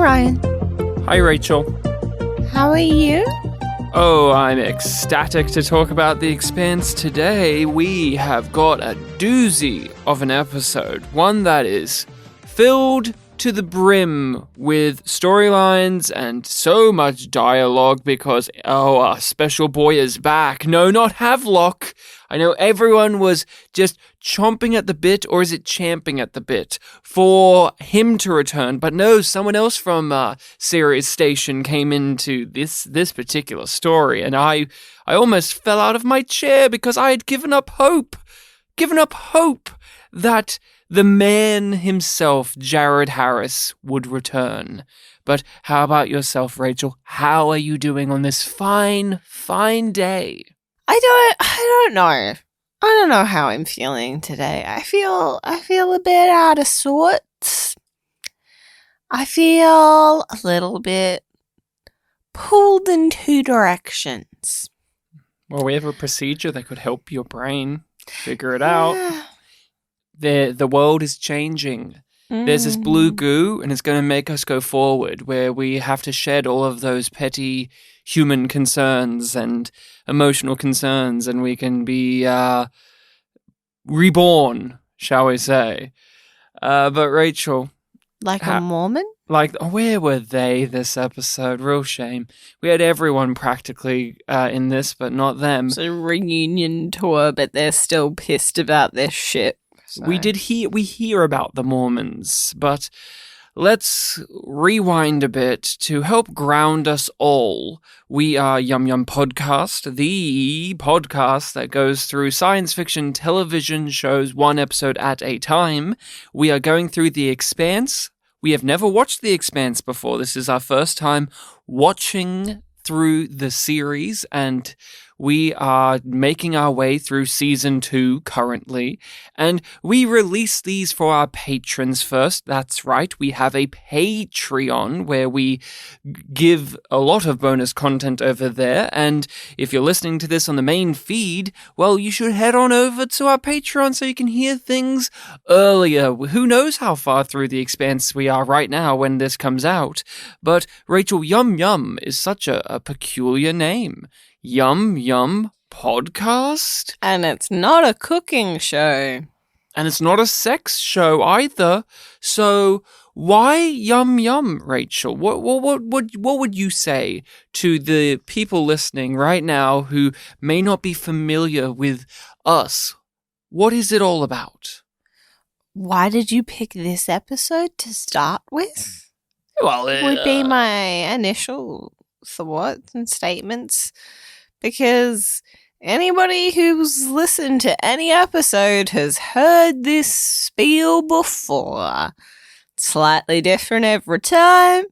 Ryan. Hi, Rachel. How are you? Oh, I'm ecstatic to talk about The Expanse today. We have got a doozy of an episode, one that is filled to the brim with storylines and so much dialogue because, our special boy is back. No, not Havelock. I know everyone was just chomping at the bit, or is it champing at the bit, for him to return. But no, someone else from Sirius Station came into this particular story, and I almost fell out of my chair because I had given up hope that the man himself, Jared Harris, would return. But how about yourself, Rachel? How are you doing on this fine, fine day? I don't know. I don't know how I'm feeling today. I feel a bit out of sorts. I feel a little bit pulled in two directions. Well, we have a procedure that could help your brain figure it out. The world is changing. There's this blue goo, and it's going to make us go forward, where we have to shed all of those petty human concerns and emotional concerns, and we can be reborn, shall we say. But Rachel... Like a Mormon? Where were they this episode? Real shame. We had everyone practically in this, but not them. It's a reunion tour, but they're still pissed about this shit. So. We hear about the Mormons, but let's rewind a bit to help ground us all. We are yumyumpod, the podcast that goes through science fiction television shows one episode at a time. We are going through The Expanse. We have never watched The Expanse before. This is our first time watching through the series, and we are making our way through season 2 currently, and we release these for our patrons first. That's right, we have a Patreon where we give a lot of bonus content over there, and if you're listening to this on the main feed, well, you should head on over to our Patreon so you can hear things earlier. Who knows how far through The Expanse we are right now when this comes out, but Rachel, Yum Yum is such a peculiar name. Yum Yum Podcast? And it's not a cooking show. And it's not a sex show either. So why Yum Yum, Rachel? What would you say to the people listening right now who may not be familiar with us? What is it all about? Why did you pick this episode to start with? Well, would be my initial thoughts and statements, because anybody who's listened to any episode has heard this spiel before. Slightly different every time.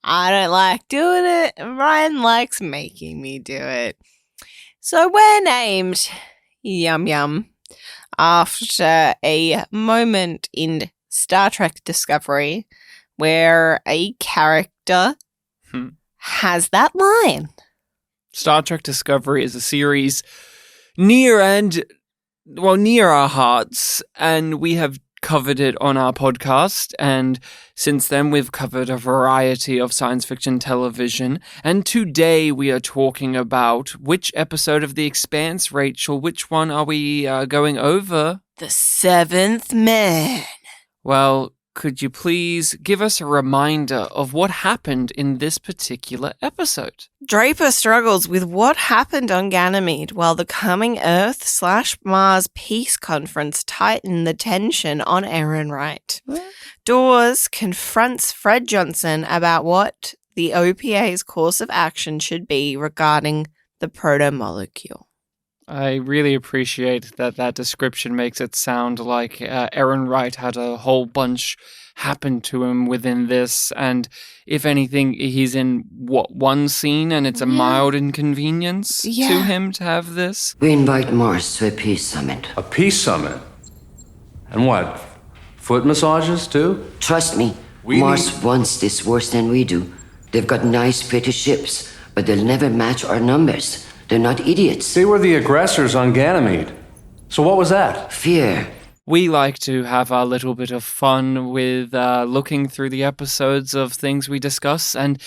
I don't like doing it, and Ryan likes making me do it. So we're named Yum Yum after a moment in Star Trek Discovery where a character has that line. Star Trek Discovery is a series near our hearts, and we have covered it on our podcast, and since then we've covered a variety of science fiction television, and today we are talking about which episode of The Expanse, Rachel. Which one are we going over? The Seventh Man. Well, could you please give us a reminder of what happened in this particular episode? Draper struggles with what happened on Ganymede while the coming Earth/Mars peace conference tightened the tension on Ehrenreich. Dawes confronts Fred Johnson about what the OPA's course of action should be regarding the proto-molecule. I really appreciate that description makes it sound like Ehrenreich had a whole bunch happen to him within this, and if anything, he's in, one scene, and it's a mild inconvenience to him to have this? We invite Mars to a peace summit. A peace summit? And what, foot massages too? Trust me, Mars wants this worse than we do. They've got nice, pretty ships, but they'll never match our numbers. They're not idiots. They were the aggressors on Ganymede. So what was that? Fear. we like to have our little bit of fun with looking through the episodes of things we discuss and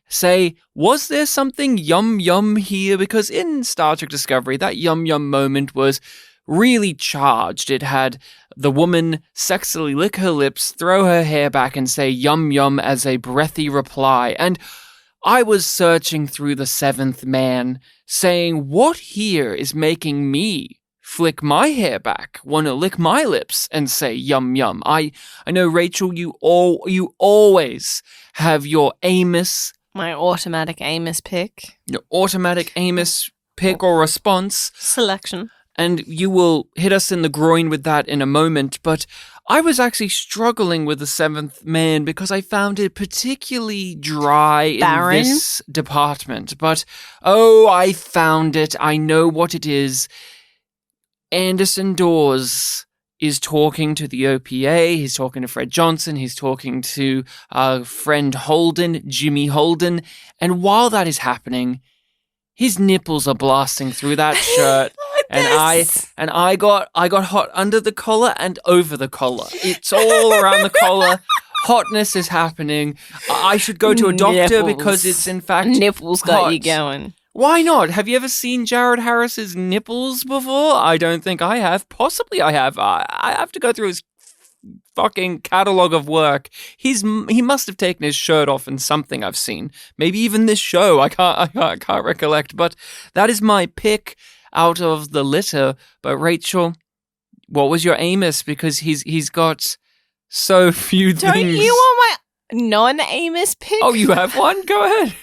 say, was there something yum yum here? Because in Star Trek Discovery, that yum yum moment was really charged. It had the woman sexily lick her lips, throw her hair back, and say yum yum as a breathy reply. And I was searching through the Seventh Man, saying, what here is making me flick my hair back, want to lick my lips, and say yum yum? I know, Rachel, you always have your Amos. My automatic Amos pick. Your automatic Amos pick or response. Selection. And you will hit us in the groin with that in a moment, but I was actually struggling with the Seventh Man because I found it particularly dry Barren? in this department. But, oh, I found it. I know what it is. Anderson Dawes is talking to the OPA, he's talking to Fred Johnson, he's talking to our friend Holden, Jimmy Holden, and while that is happening, his nipples are blasting through that shirt. And I got hot under the collar and over the collar. It's all around the collar. Hotness is happening. I should go to a doctor because it's in fact nipples hot. got you going. Why not? Have you ever seen Jared Harris's nipples before? I don't think I have. Possibly I have. I have to go through his fucking catalog of work. He must have taken his shirt off in something I've seen. Maybe even this show. I can't recollect. But that is my pick out of the litter. But Rachel, what was your Amos? Because he's got so few things. Don't you want my non-Amos pick? Oh, you have one? Go ahead.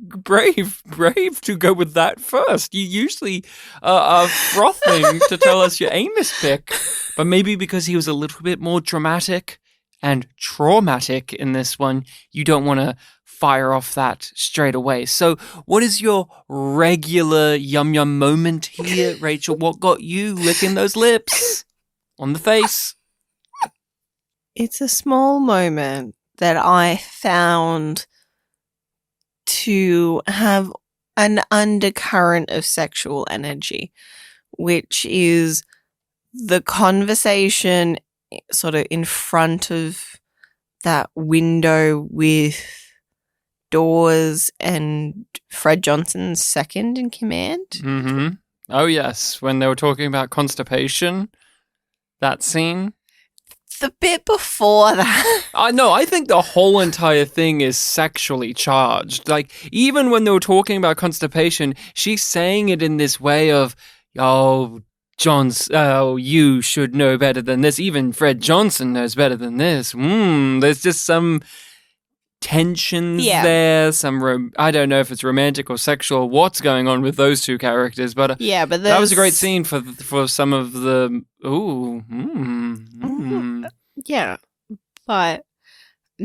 Brave to go with that first. You usually are frothing to tell us your Amos pick, but maybe because he was a little bit more dramatic and traumatic in this one, you don't want to fire off that straight away. So what is your regular yum yum moment here, Rachel? What got you licking those lips on the face? It's a small moment that I found to have an undercurrent of sexual energy, which is the conversation sort of in front of that window with Dawes and Fred Johnson's second in command. Mm-hmm. Oh, yes. When they were talking about constipation, that scene. The bit before that. No, I think the whole entire thing is sexually charged. Like, even when they were talking about constipation, she's saying it in this way of, oh, you should know better than this. Even Fred Johnson knows better than this. There's just some tensions there. I don't know if it's romantic or sexual, what's going on with those two characters, but but that was a great scene for some of the yeah, but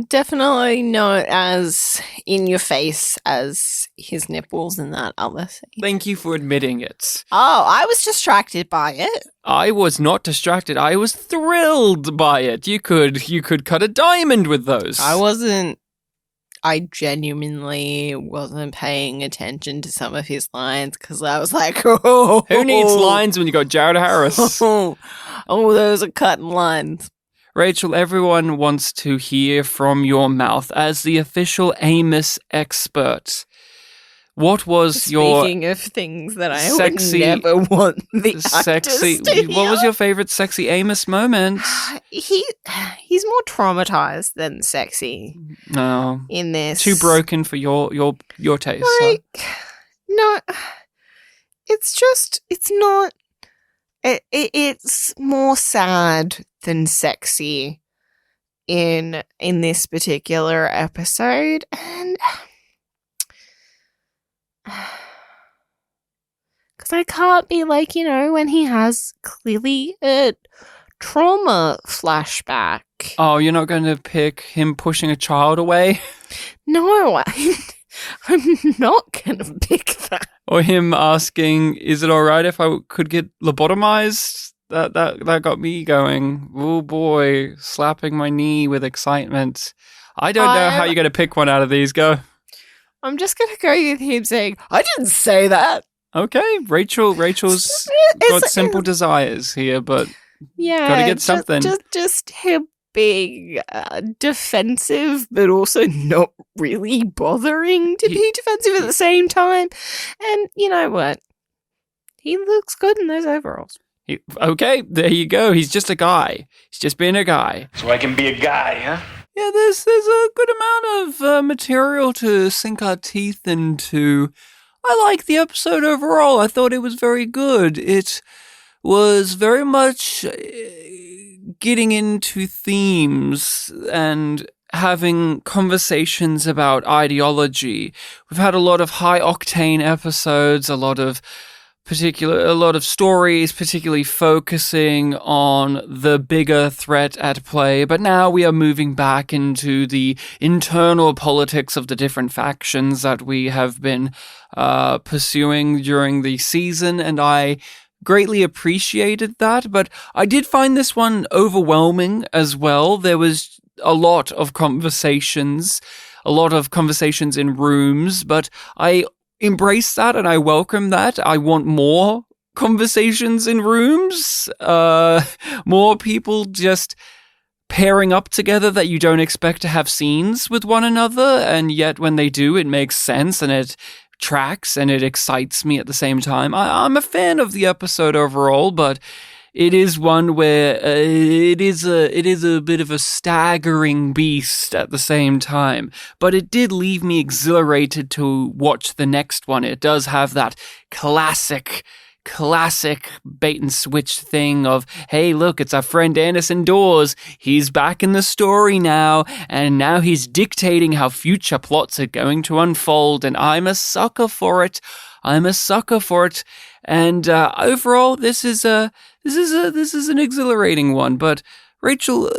definitely not as in your face as his nipples in that other scene. Thank you for admitting it. Oh, I was distracted by it. I was not distracted. I was thrilled by it. You could cut a diamond with those. I genuinely wasn't paying attention to some of his lines because I was like, oh. Who needs lines when you got Jared Harris? Oh, those are cutting lines. Rachel, everyone wants to hear from your mouth as the official Amos expert. What was your... Speaking of things that I sexy, would never want the actors to hear. What was your favorite sexy Amos moment? He's more traumatized than sexy. No. In this. Too broken for your taste. Like, no. It's not... It's more sad than sexy in this particular episode, and because I can't be like, when he has clearly a trauma flashback. Oh, you're not going to pick him pushing a child away? No, I'm not going to pick that. Or him asking, is it all right if I could get lobotomized? That got me going. Oh boy, slapping my knee with excitement. I don't know how you're going to pick one out of these. Go. I'm just going to go with him saying, I didn't say that. Okay, Rachel's got simple desires here, but Yeah, Gotta get something. Just him being defensive, but also not really bothering to be defensive at the same time. And you know what? He looks good in those overalls. Okay, there you go. He's just a guy. He's just being a guy. So I can be a guy, huh? Yeah, there's a good amount of material to sink our teeth into. I like the episode overall. I thought it was very good. It was very much getting into themes and having conversations about ideology. We've had a lot of high octane episodes, a lot of stories, particularly focusing on the bigger threat at play. But now we are moving back into the internal politics of the different factions that we have been pursuing during the season, and I greatly appreciated that. But I did find this one overwhelming as well. There was a lot of conversations in rooms, but I embrace that and I welcome that. I want more conversations in rooms, more people just pairing up together that you don't expect to have scenes with one another, and yet when they do, it makes sense and it tracks and it excites me at the same time. I'm a fan of the episode overall, but it is one where it is a bit of a staggering beast at the same time. But it did leave me exhilarated to watch the next one. It does have that classic bait and switch thing of, hey, look, it's our friend Anderson Dawes. He's back in the story now, and now he's dictating how future plots are going to unfold, and I'm a sucker for it. And overall, this is an exhilarating one. But Rachel,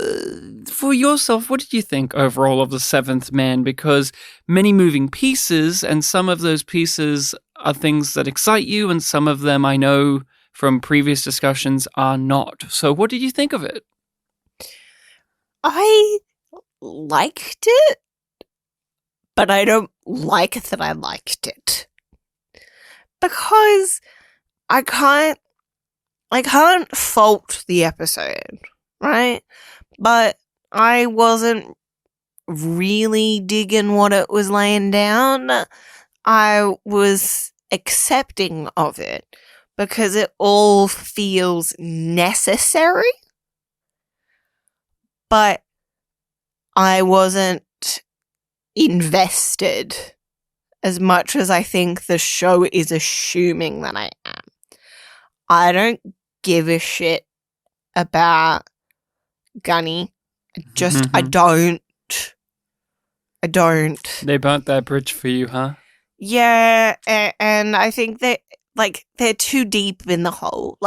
for yourself, what did you think overall of The Seventh Man? Because many moving pieces, and some of those pieces are things that excite you, and some of them I know from previous discussions are not. So what did you think of it? I liked it, but I don't like that I liked it. Because I can't fault the episode, right? But I wasn't really digging what it was laying down. I was accepting of it because it all feels necessary, but I wasn't invested as much as I think the show is assuming that I am. I don't give a shit about Gunny. I don't. They burnt that bridge for you, huh? Yeah, and I think that, they're too deep in the hole.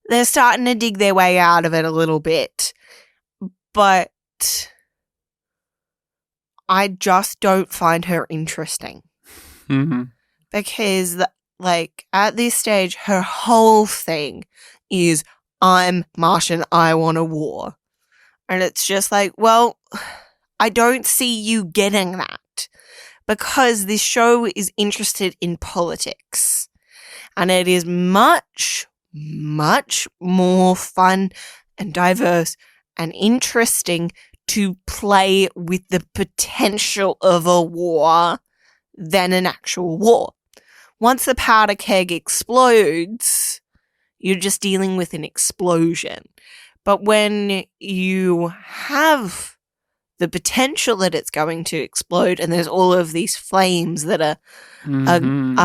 They're starting to dig their way out of it a little bit. But I just don't find her interesting. Mm-hmm. Because, at this stage, her whole thing is, I'm Martian, I want a war. And it's just well, I don't see you getting that. Because this show is interested in politics. And it is much, much more fun and diverse and interesting to play with the potential of a war than an actual war. Once the powder keg explodes, you're just dealing with an explosion. But when you have the potential that it's going to explode, and there's all of these flames that are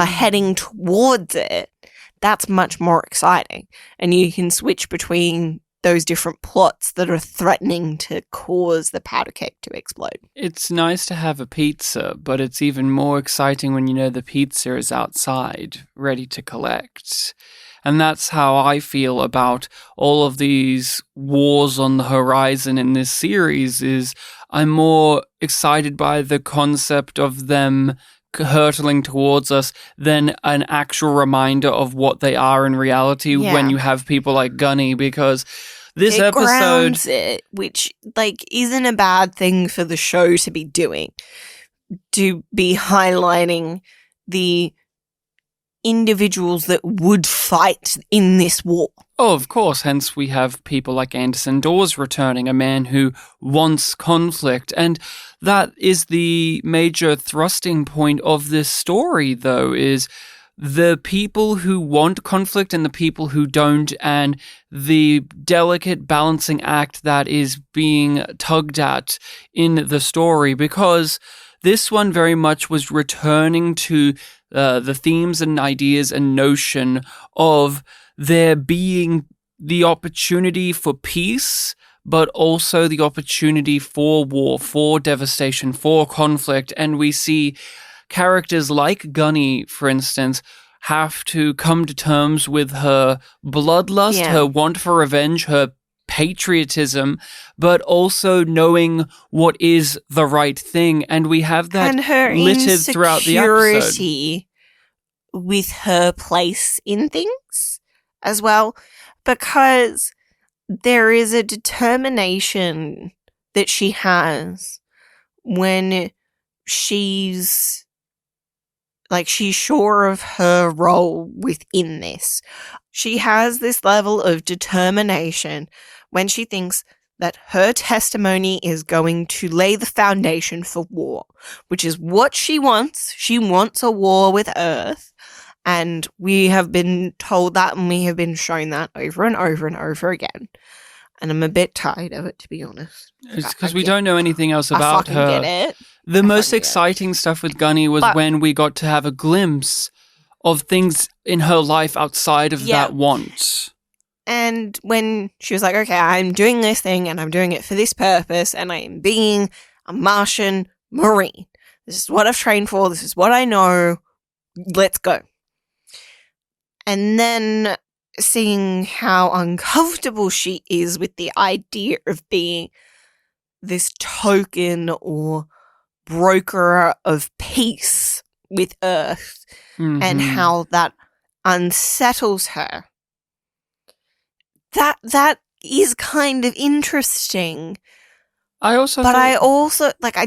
heading towards it, that's much more exciting. And you can switch between those different plots that are threatening to cause the powder keg to explode. It's nice to have a pizza, but it's even more exciting when you know the pizza is outside, ready to collect. And that's how I feel about all of these wars on the horizon in this series. Is I'm more excited by the concept of them hurtling towards us than an actual reminder of what they are in reality when you have people like Gunny, because this episode grounds it, which isn't a bad thing for the show to be doing, to be highlighting the individuals that would fight in this war. Oh, of course. Hence, we have people like Anderson Dawes returning, a man who wants conflict. And that is the major thrusting point of this story, though, is the people who want conflict and the people who don't, and the delicate balancing act that is being tugged at in the story, because this one very much was returning to the themes and ideas and notion of there being the opportunity for peace, but also the opportunity for war, for devastation, for conflict. And we see characters like Gunny, for instance, have to come to terms with her bloodlust, her want for revenge, her patriotism, but also knowing what is the right thing. And we have that and her littered throughout the episode. insecurity with her place in things as well, because there is a determination that she has when she's sure of her role within this. She has this level of determination when she thinks that her testimony is going to lay the foundation for war, which is what she wants. She wants a war with Earth. And we have been told that, and we have been shown that over and over and over again. And I'm a bit tired of it, to be honest. It's because we don't know anything else about her. I fucking get it. The most exciting stuff with Gunny was when we got to have a glimpse of things in her life outside of that want. And when she was like, okay, I'm doing this thing and I'm doing it for this purpose and I am being a Martian Marine. This is what I've trained for. This is what I know. Let's go. And then seeing how uncomfortable she is with the idea of being this token or broker of peace with Earth, and how that unsettles her. That is kind of interesting. I also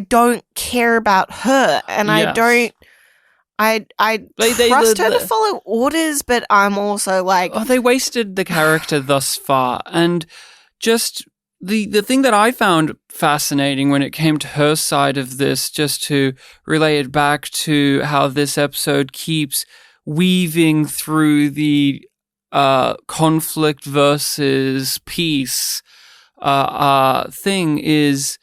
don't care about her, and I don't. I trust her to follow orders, but I'm also like, they wasted the character thus far, and just the thing that I found fascinating when it came to her side of this, just to relay it back to how this episode keeps weaving through the conflict versus peace thing, is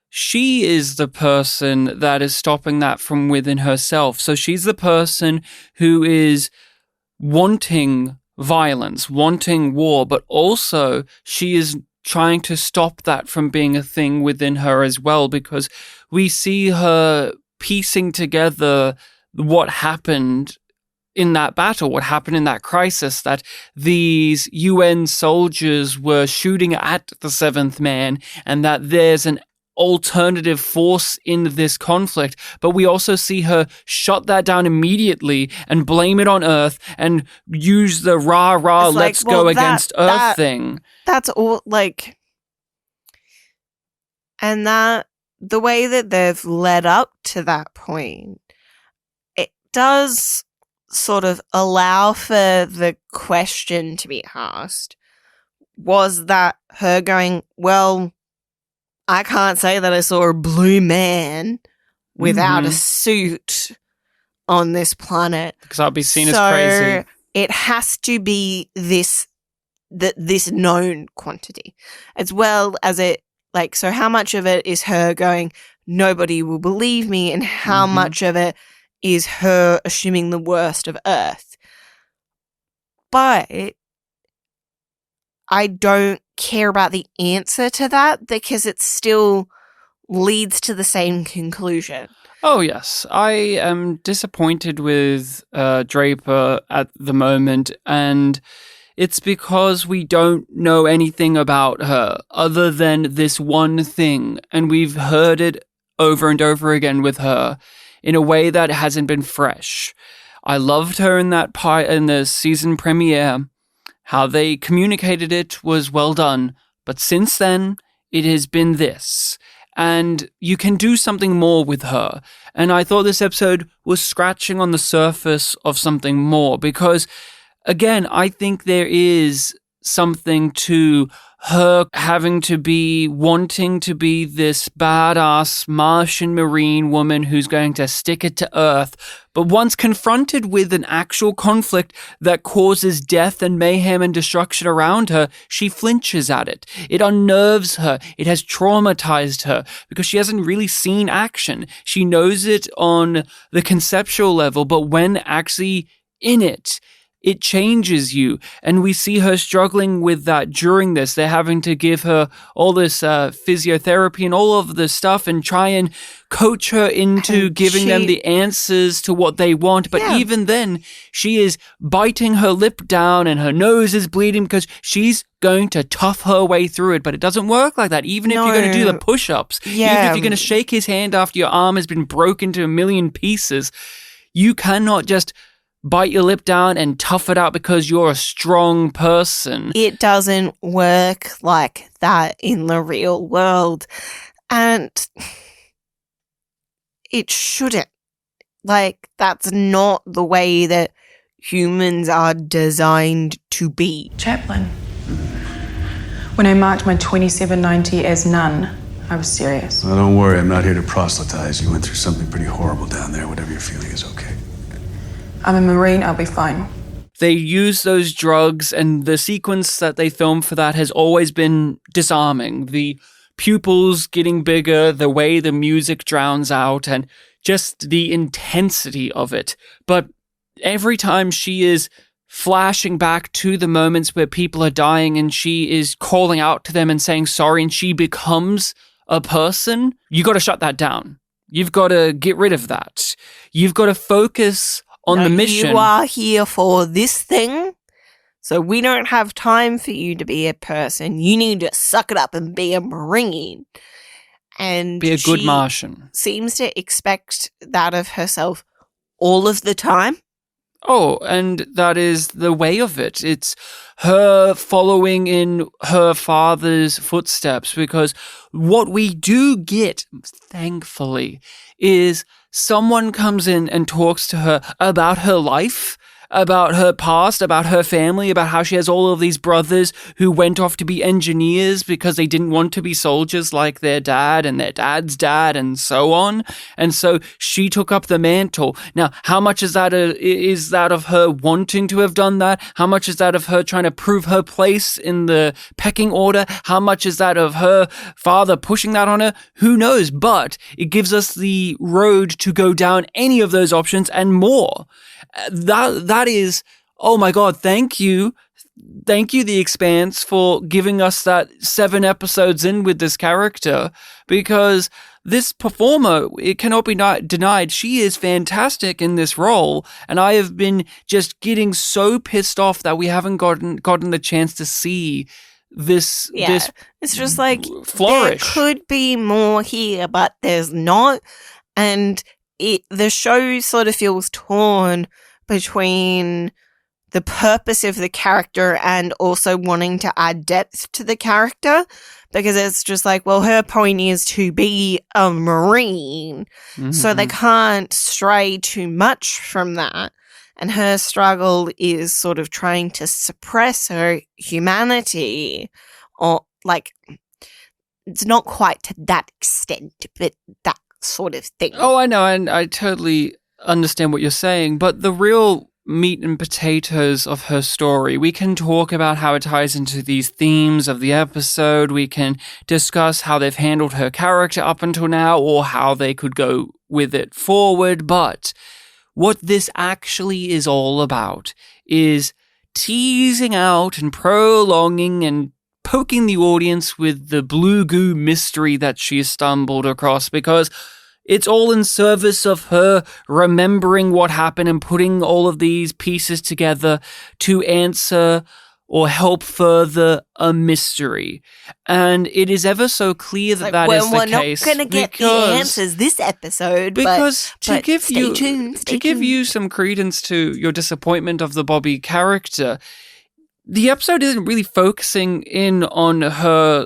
she is the person that is stopping that from within herself. So she's the person who is wanting violence, wanting war, but also she is trying to stop that from being a thing within her as well, because we see her piecing together what happened in that battle, what happened in that crisis, that these UN soldiers were shooting at the Seventh Man, and that there's an alternative force in this conflict. But we also see her shut that down immediately and blame it on Earth and use the rah-rah, let's go against Earth thing. That's all, like, and that, the way that they've led up to that point, it does sort of allow for the question to be asked. Was that her going, well, I can't say that I saw a blue man without a suit on this planet, because I'll be seen as crazy. It has to be this known quantity, as well as it, like, so how much of it is her going, nobody will believe me, and how much of it is her assuming the worst of Earth. But I don't care about the answer to that, because it still leads to the same conclusion. Oh, yes. I am disappointed with Draper at the moment, and it's because we don't know anything about her other than this one thing, and we've heard it over and over again with her in a way that hasn't been fresh. I loved her in that in the season premiere. How they communicated it was well done, but since then, it has been this. And you can do something more with her. And I thought this episode was scratching on the surface of something more, because again, I think there is something to her having to be wanting to be this badass Martian Marine woman who's going to stick it to Earth. But once confronted with an actual conflict that causes death and mayhem and destruction around her, she flinches at it. It unnerves her. It has traumatized her because she hasn't really seen action. She knows it on the conceptual level, but when actually in it, it changes you. And we see her struggling with that during this. They're having to give her all this physiotherapy and all of this stuff and try and coach her into giving them the answers to what they want. But even then, she is biting her lip down and her nose is bleeding because she's going to tough her way through it. But it doesn't work like that. Even if you're going to do the push-ups, even if you're going to shake his hand after your arm has been broken to a million pieces, you cannot just bite your lip down and tough it out because you're a strong person. It doesn't work like that in the real world. And it shouldn't. Like, that's not the way that humans are designed to be. Chaplain. When I marked my 2790 as none, I was serious. Well, don't worry, I'm not here to proselytize. You went through something pretty horrible down there. Whatever you're feeling is okay. I'm a Marine, I'll be fine. They use those drugs, and the sequence that they filmed for that has always been disarming. The pupils getting bigger, the way the music drowns out, and just the intensity of it. But every time she is flashing back to the moments where people are dying and she is calling out to them and saying sorry, and she becomes a person, you got to shut that down. You've got to get rid of that. You've got to focus on the mission. You are here for this thing, so we don't have time for you to be a person. You need to suck it up and be a Marine. And be a good Martian. Seems to expect that of herself all of the time. Oh, and that is the way of it. It's her following in her father's footsteps, because what we do get, thankfully, is someone comes in and talks to her about her life, about her past, about her family, about how she has all of these brothers who went off to be engineers because they didn't want to be soldiers like their dad and their dad's dad and so on. And so she took up the mantle. Now, how much is that of her wanting to have done that? How much is that of her trying to prove her place in the pecking order? How much is that of her father pushing that on her? Who knows? But it gives us the road to go down any of those options and more. That is, oh my God, thank you. Thank you, The Expanse, for giving us that 7 episodes in with this character, because this performer, it cannot be denied, she is fantastic in this role, and I have been just getting so pissed off that we haven't gotten the chance to see this it's just like flourish. There could be more here, but there's not, and the show sort of feels torn between the purpose of the character and also wanting to add depth to the character, because it's just like, well, her point is to be a Marine, so they can't stray too much from that. And her struggle is sort of trying to suppress her humanity, or like, it's not quite to that extent, but that sort of thing. Oh, I know, and I totally understand what you're saying, but the real meat and potatoes of her story, we can talk about how it ties into these themes of the episode, we can discuss how they've handled her character up until now, or how they could go with it forward, but what this actually is all about is teasing out and prolonging and poking the audience with the blue goo mystery that she stumbled across, because it's all in service of her remembering what happened and putting all of these pieces together to answer or help further a mystery. And it is ever so clear that that is the case. We're not going to get the answers this episode, because but stay tuned. Give you some credence to your disappointment of the Bobby character, the episode isn't really focusing in on her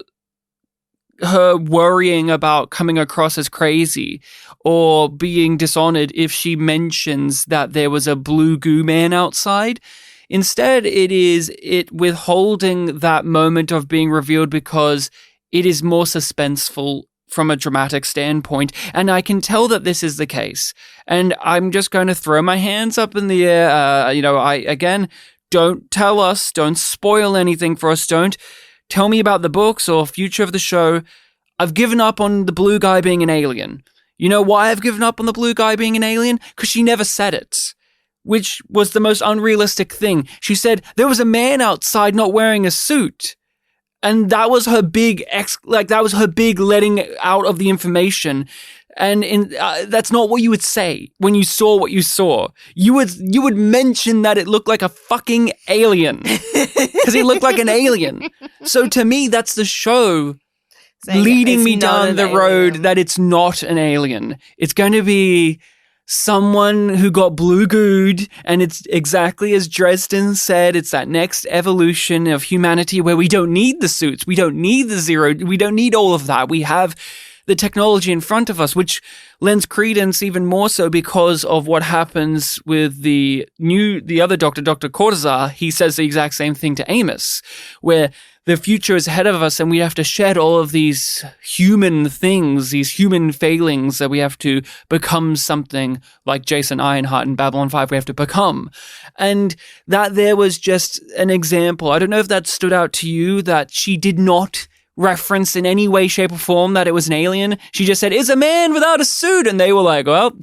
worrying about coming across as crazy or being dishonored if she mentions that there was a blue goo man outside. Instead, it is withholding that moment of being revealed because it is more suspenseful from a dramatic standpoint. And I can tell that this is the case. And I'm just going to throw my hands up in the air. Don't tell us, don't spoil anything for us, don't tell me about the books or future of the show. I've given up on the blue guy being an alien. You know why I've given up on the blue guy being an alien? Because she never said it, which was the most unrealistic thing. She said there was a man outside not wearing a suit. And that was her big letting out of the information. And that's not what you would say when you saw what you saw. You would mention that it looked like a fucking alien because he looked like an alien. So to me, that's the show leading me down the road that it's not an alien. It's going to be someone who got blue gooed, and it's exactly as Dresden said, it's that next evolution of humanity where we don't need the suits, we don't need the zero, we don't need all of that. We have the technology in front of us, which lends credence even more so because of what happens with the other doctor, Dr. Cortazar. He says the exact same thing to Amos, where the future is ahead of us and we have to shed all of these human things, these human failings that we have to become something like Jason Ironheart in Babylon 5 we have to become. And that there was just an example. I don't know if that stood out to you, that she did not reference in any way, shape, or form that it was an alien. She just said, it's a man without a suit. And they were like, well,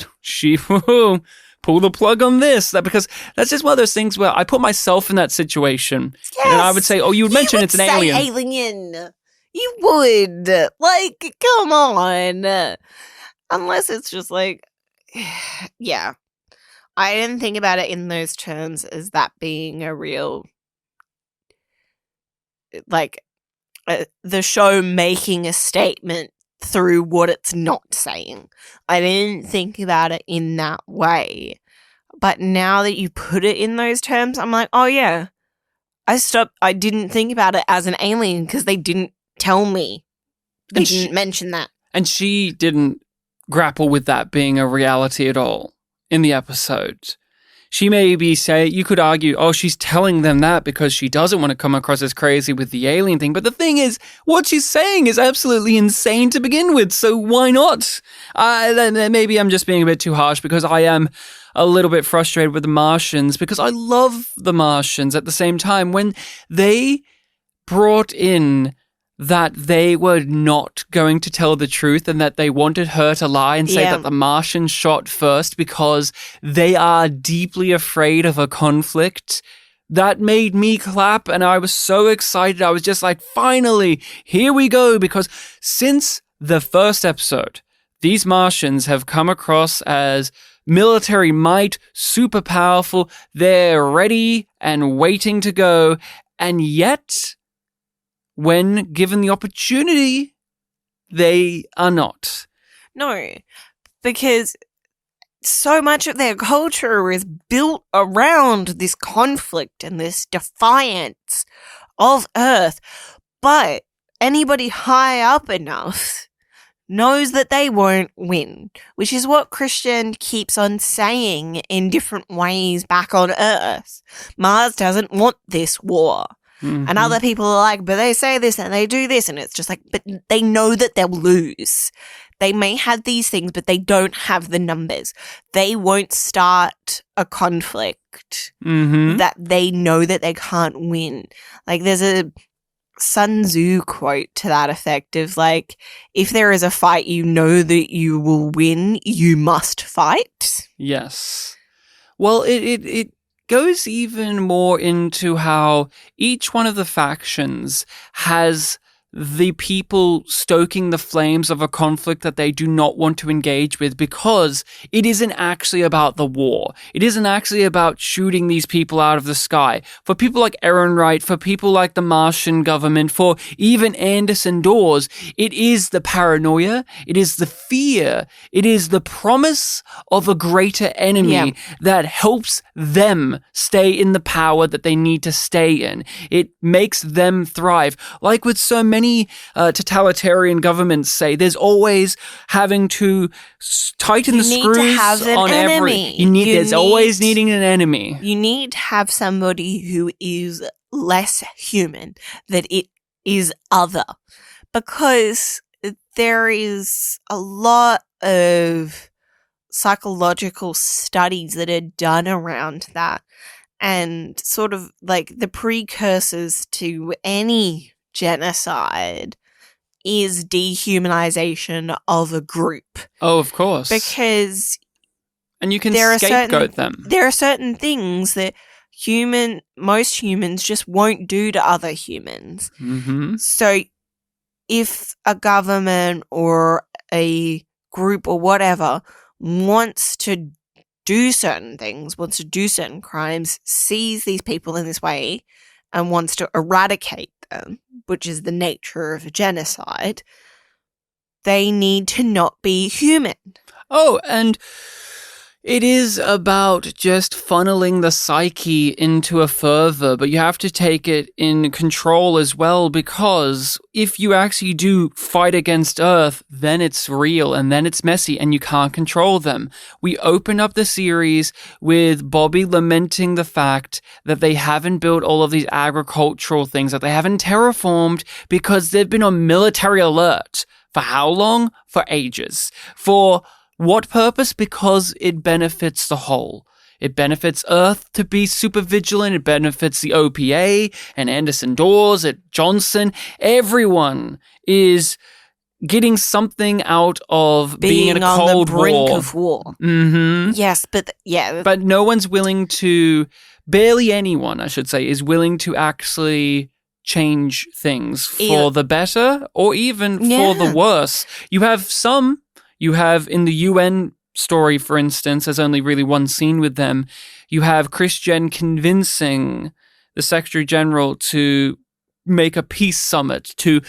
pull the plug on this. Because that's just one of those things where I put myself in that situation. Yes, and I would say, you would mention it's an alien. Alien. You would. Like, come on. Unless it's just like, yeah. I didn't think about it in those terms as that being a real, like, the show making a statement through what it's not saying. I didn't think about it in that way. But now that you put it in those terms, I'm like, oh yeah. I didn't think about it as an alien because they didn't tell me. They didn't mention that. And she didn't grapple with that being a reality at all in the episode. She you could argue, she's telling them that because she doesn't want to come across as crazy with the alien thing. But the thing is, what she's saying is absolutely insane to begin with. So why not? Maybe I'm just being a bit too harsh because I am a little bit frustrated with the Martians because I love the Martians at the same time. When they brought in that they were not going to tell the truth and that they wanted her to lie and say that the Martians shot first because they are deeply afraid of a conflict, that made me clap, and I was so excited. I was just like, finally, here we go, because since the first episode, these Martians have come across as military might, super powerful, they're ready and waiting to go, and yet when given the opportunity, they are not. No, because so much of their culture is built around this conflict and this defiance of Earth. But anybody high up enough knows that they won't win, which is what Christian keeps on saying in different ways back on Earth. Mars doesn't want this war. Mm-hmm. And other people are like, but they say this and they do this. And it's just like, but they know that they'll lose. They may have these things, but they don't have the numbers. They won't start a conflict that they know that they can't win. Like, there's a Sun Tzu quote to that effect of like, if there is a fight you know that you will win, you must fight. Yes. Well, it goes even more into how each one of the factions has the people stoking the flames of a conflict that they do not want to engage with, because it isn't actually about the war. It isn't actually about shooting these people out of the sky. For people like Ehrenreich, for people like the Martian government, for even Anderson Dawes, it is the paranoia, it is the fear, it is the promise of a greater enemy that helps them stay in the power that they need to stay in. It makes them thrive. Like with so many many totalitarian governments say, there's always having to tighten the screws on every. There's always needing an enemy. You need to have somebody who is less human, that it is other, because there is a lot of psychological studies that are done around that, and sort of like the precursors to any genocide is dehumanization of a group. Oh, of course. Because and you can scapegoat them. There are certain things that most humans just won't do to other humans. Mm-hmm. So if a government or a group or whatever wants to do certain things, wants to do certain crimes, sees these people in this way and wants to eradicate them, which is the nature of a genocide, they need to not be human. Oh, and it is about just funneling the psyche into a fervor, but you have to take it in control as well, because if you actually do fight against Earth, then it's real and then it's messy and you can't control them. We open up the series with Bobby lamenting the fact that they haven't built all of these agricultural things, that they haven't terraformed because they've been on military alert. For how long? For ages. For what purpose? Because it benefits the whole. It benefits Earth to be super vigilant. It benefits the OPA and Anderson Dawes at Johnson. Everyone is getting something out of being in a cold on the brink war. of war. Mm-hmm. Yes, but But no one's willing to, barely anyone, I should say, is willing to actually change things for the better or even for the worse. You have in the UN story, for instance, there's only really one scene with them. You have Christian convincing the Secretary General to make a peace summit, to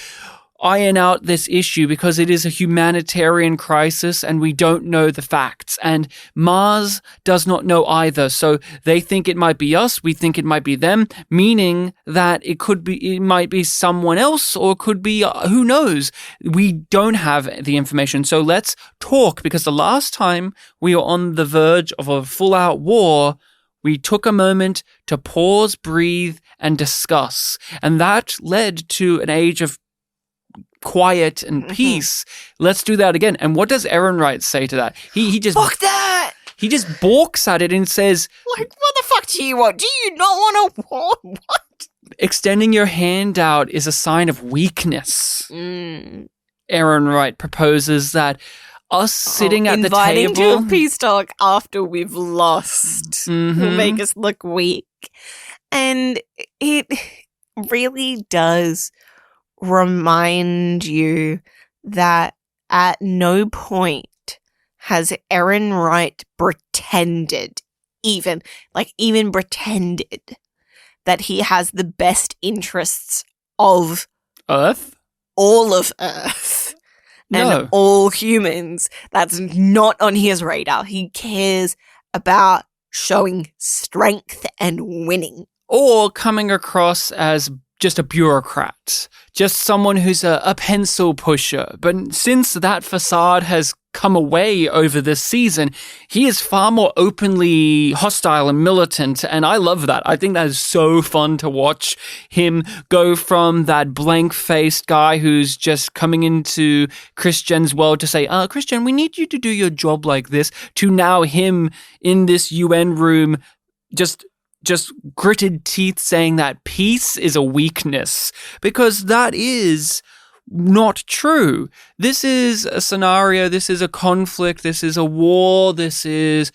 iron out this issue because it is a humanitarian crisis and we don't know the facts. And Mars does not know either. So they think it might be us. We think it might be them, meaning that it might be someone else, or it could be, who knows? We don't have the information. So let's talk, because the last time we were on the verge of a full-out war, we took a moment to pause, breathe, and discuss. And that led to an age of quiet and peace. Let's do that again. And what does Ehrenreich say to that? He just fuck that. He just balks at it and says, like, what the fuck do you want? Do you not want to war? What? Extending your hand out is a sign of weakness. Ehrenreich proposes that us sitting at the table, inviting to a peace talk after we've lost will make us look weak. And it really does remind you that at no point has Ehrenreich pretended, even pretended, that he has the best interests of Earth? All of Earth. No. And all humans. That's not on his radar. He cares about showing strength and winning. Or coming across as just a bureaucrat, just someone who's a pencil pusher. But since that facade has come away over this season, he is far more openly hostile and militant, and I love that. I think that is so fun to watch him go from that blank-faced guy who's just coming into Christian's world to say, Christian, we need you to do your job like this, to now him in this UN room just gritted teeth saying that peace is a weakness, because that is not true. This is a scenario, this is a conflict, this is a war, this is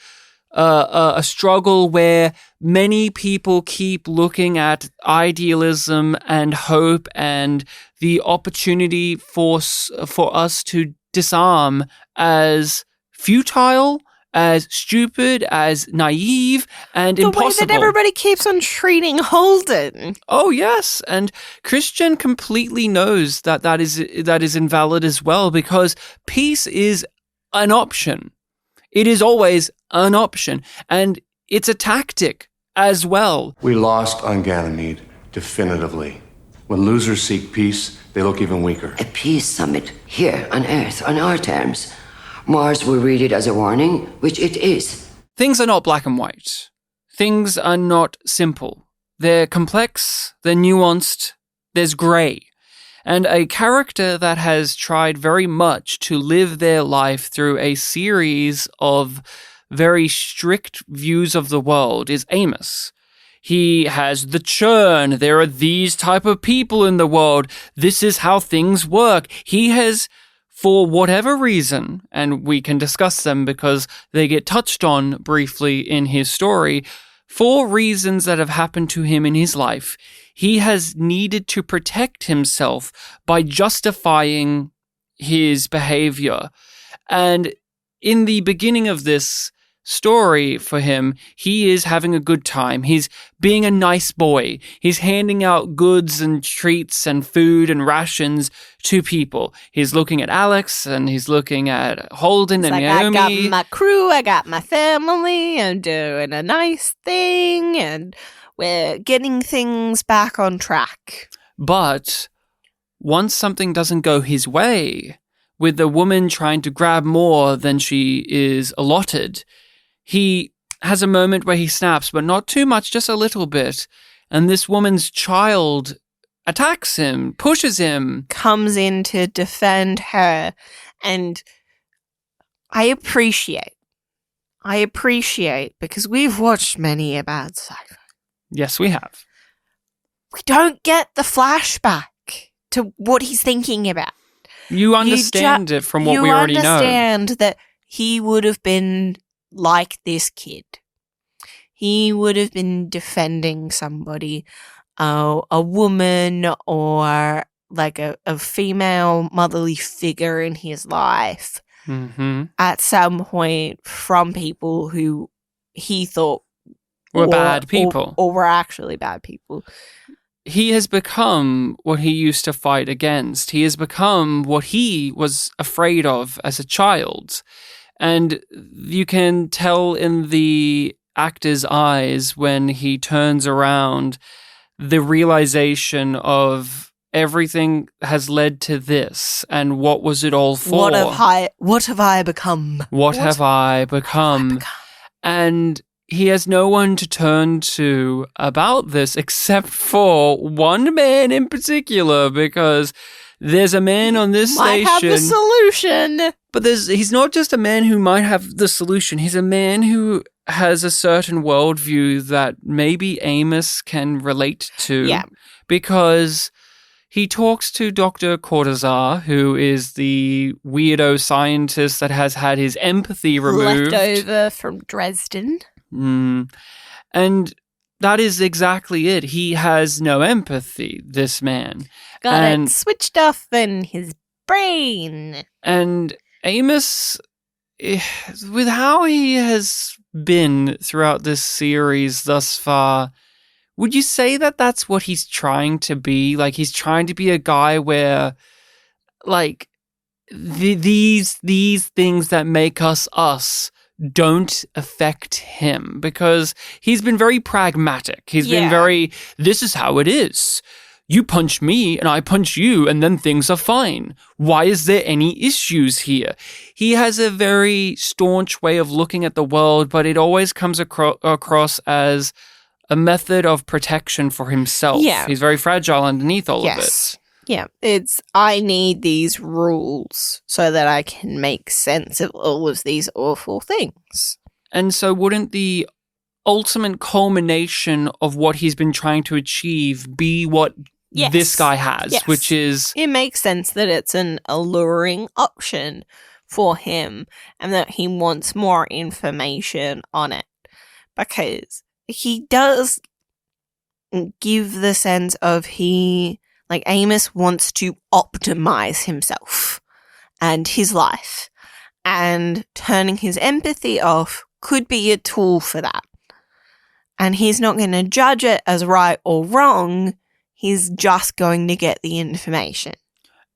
a struggle where many people keep looking at idealism and hope and the opportunity for us to disarm as futile, as stupid, as naive, and impossible. The way that everybody keeps on treating Holden. Oh, yes. And Christian completely knows that is invalid as well, because peace is an option. It is always an option. And it's a tactic as well. We lost on Ganymede, definitively. When losers seek peace, They look even weaker. A peace summit here on Earth on our terms. Mars will read it as a warning, which it is. Things are not black and white. Things are not simple. They're complex, they're nuanced, there's grey. And a character that has tried very much to live their life through a series of very strict views of the world is Amos. He has the churn. There are these type of people in the world. This is how things work. He has, for whatever reason, and we can discuss them because they get touched on briefly in his story, for reasons that have happened to him in his life, he has needed to protect himself by justifying his behavior. And in the beginning of this story for him, he is having a good time. He's being a nice boy. He's handing out goods and treats and food and rations to people. He's looking at Alex and he's looking at Holden and Naomi. I got my crew, I got my family, I'm doing a nice thing, and we're getting things back on track. But once something doesn't go his way, with the woman trying to grab more than she is allotted, he has a moment where he snaps, but not too much, just a little bit. And this woman's child attacks him, pushes him. Comes in to defend her. And I appreciate, because we've watched many a bad sci-fi. Yes, we have. We don't get the flashback to what he's thinking about. You understand it from what we already know. You understand that he would have been like this kid. He would have been defending somebody, a woman or like a female motherly figure in his life at some point from people who he thought were bad people. Or were actually bad people. He has become what he used to fight against. He has become what he was afraid of as a child. And you can tell in the actor's eyes when he turns around the realization of everything has led to this, and what was it all for? What have I become? What have I become? And he has no one to turn to about this except for one man in particular, because there's a man on this might station. Have the solution. But he's not just a man who might have the solution. He's a man who has a certain worldview that maybe Amos can relate to. Yeah. Because he talks to Dr. Cortazar, who is the weirdo scientist that has had his empathy removed. Left over from Dresden. And that is exactly it. He has no empathy, this man. Got it switched off in his brain. And Amos, with how he has been throughout this series thus far, would you say that that's what he's trying to be? Like, he's trying to be a guy where, like, these things that make us don't affect him, because he's been very pragmatic. He's been very, this is how it is. You punch me and I punch you and then things are fine. Why is there any issues here? He has a very staunch way of looking at the world, but it always comes across as a method of protection for himself. Yeah. He's very fragile underneath all of it. Yeah, I need these rules so that I can make sense of all of these awful things. And so wouldn't the ultimate culmination of what he's been trying to achieve be what this guy has, which is... It makes sense that it's an alluring option for him and that he wants more information on it, because he does give the sense of Amos wants to optimize himself and his life, and turning his empathy off could be a tool for that. And he's not going to judge it as right or wrong. He's just going to get the information.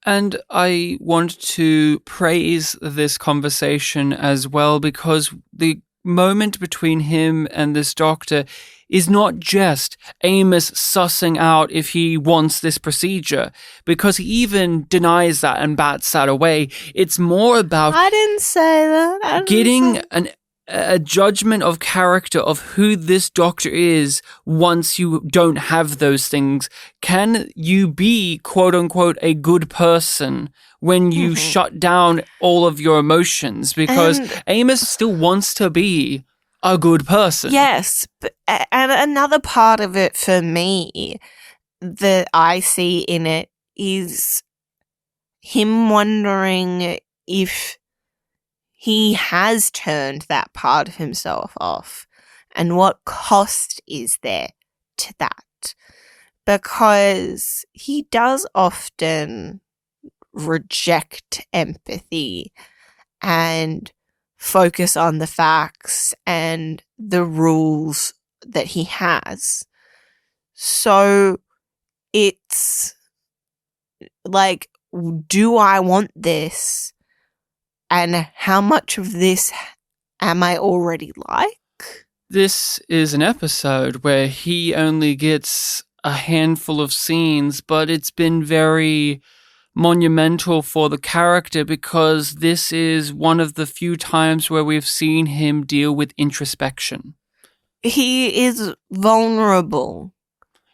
And I want to praise this conversation as well, because the moment between him and this doctor is not just Amos sussing out if he wants this procedure, because he even denies that and bats that away. It's more about I didn't say that. getting a judgment of character of who this doctor is once you don't have those things. Can you be, quote unquote, a good person when you shut down all of your emotions? Because Amos still wants to be a good person. Yes, and another part of it for me that I see in it is him wondering if he has turned that part of himself off and what cost is there to that. Because he does often reject empathy and focus on the facts and the rules that he has. So it's like, do I want this? And how much of this am I already like? This is an episode where he only gets a handful of scenes, but it's been very monumental for the character because this is one of the few times where we've seen him deal with introspection. He is vulnerable.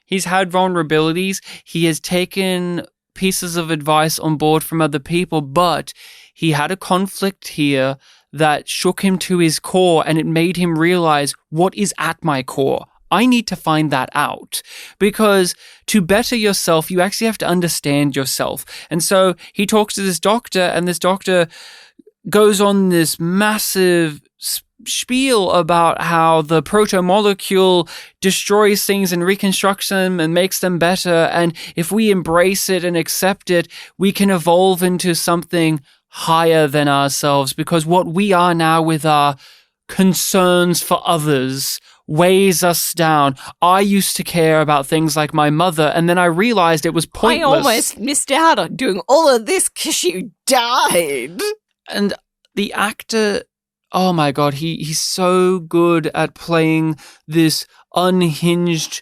He's had vulnerabilities. He has taken pieces of advice on board from other people, but he had a conflict here that shook him to his core, and it made him realize what is at my core. I need to find that out, because to better yourself, you actually have to understand yourself. And so he talks to this doctor, and this doctor goes on this massive spiel about how the proto-molecule destroys things and reconstructs them and makes them better. And if we embrace it and accept it, we can evolve into something higher than ourselves, because what we are now with our concerns for others weighs us down. I used to care about things like my mother, and then I realized it was pointless. I almost missed out on doing all of this because you died. And the actor, oh my God, he's so good at playing this unhinged,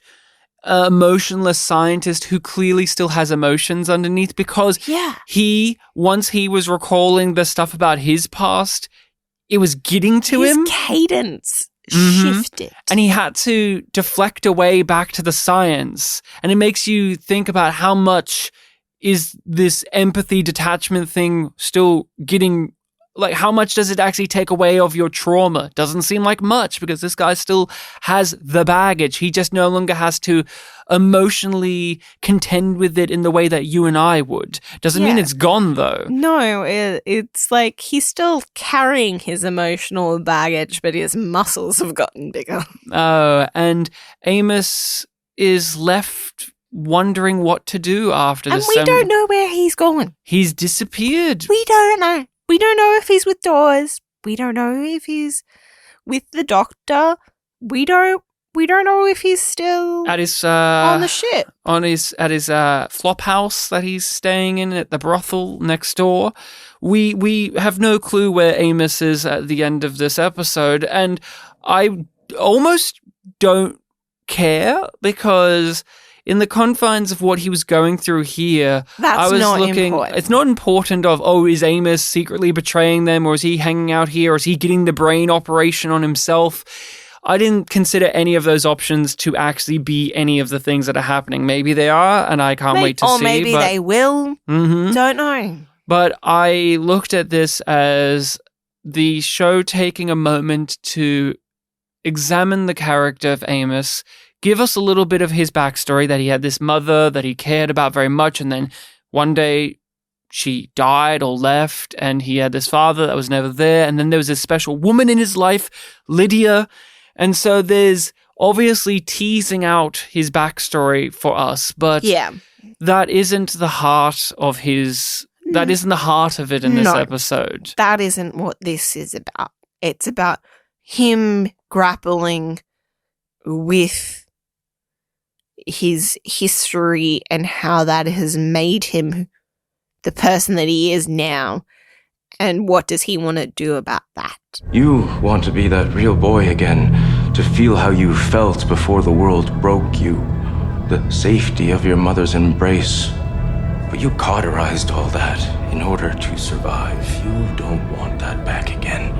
emotionless scientist who clearly still has emotions underneath, because once he was recalling the stuff about his past, it was getting to him. His cadence shifted. And he had to deflect away back to the science. And it makes you think about how much is this empathy detachment thing still getting, like, how much does it actually take away of your trauma? Doesn't seem like much, because this guy still has the baggage. He just no longer has to emotionally contend with it in the way that you and I would. Doesn't mean it's gone, though. No, it's like he's still carrying his emotional baggage, but his muscles have gotten bigger. Oh, and Amos is left wondering what to do after this. And we don't know where he's gone. He's disappeared. We don't know. We don't know if he's with Dawes. We don't know if he's with the doctor. We don't know if he's still at his on the ship. At his flop house that he's staying in at the brothel next door. We have no clue where Amos is at the end of this episode, and I almost don't care, because in the confines of what he was going through here, I was looking. Important. It's not important is Amos secretly betraying them, or is he hanging out here, or is he getting the brain operation on himself? I didn't consider any of those options to actually be any of the things that are happening. Maybe they are, and I can't wait to see. Or maybe they will. Mm-hmm. Don't know. But I looked at this as the show taking a moment to examine the character of Amos, give us a little bit of his backstory, that he had this mother that he cared about very much, and then one day she died or left, and he had this father that was never there, and then there was this special woman in his life, Lydia. And so there's obviously teasing out his backstory for us, but that isn't the heart of his... That isn't the heart of it in this episode. That isn't what this is about. It's about him grappling with his history and how that has made him the person that he is now. And what does he want to do about that? You want to be that real boy again, to feel how you felt before the world broke you, the safety of your mother's embrace. But you cauterized all that in order to survive. You don't want that back again.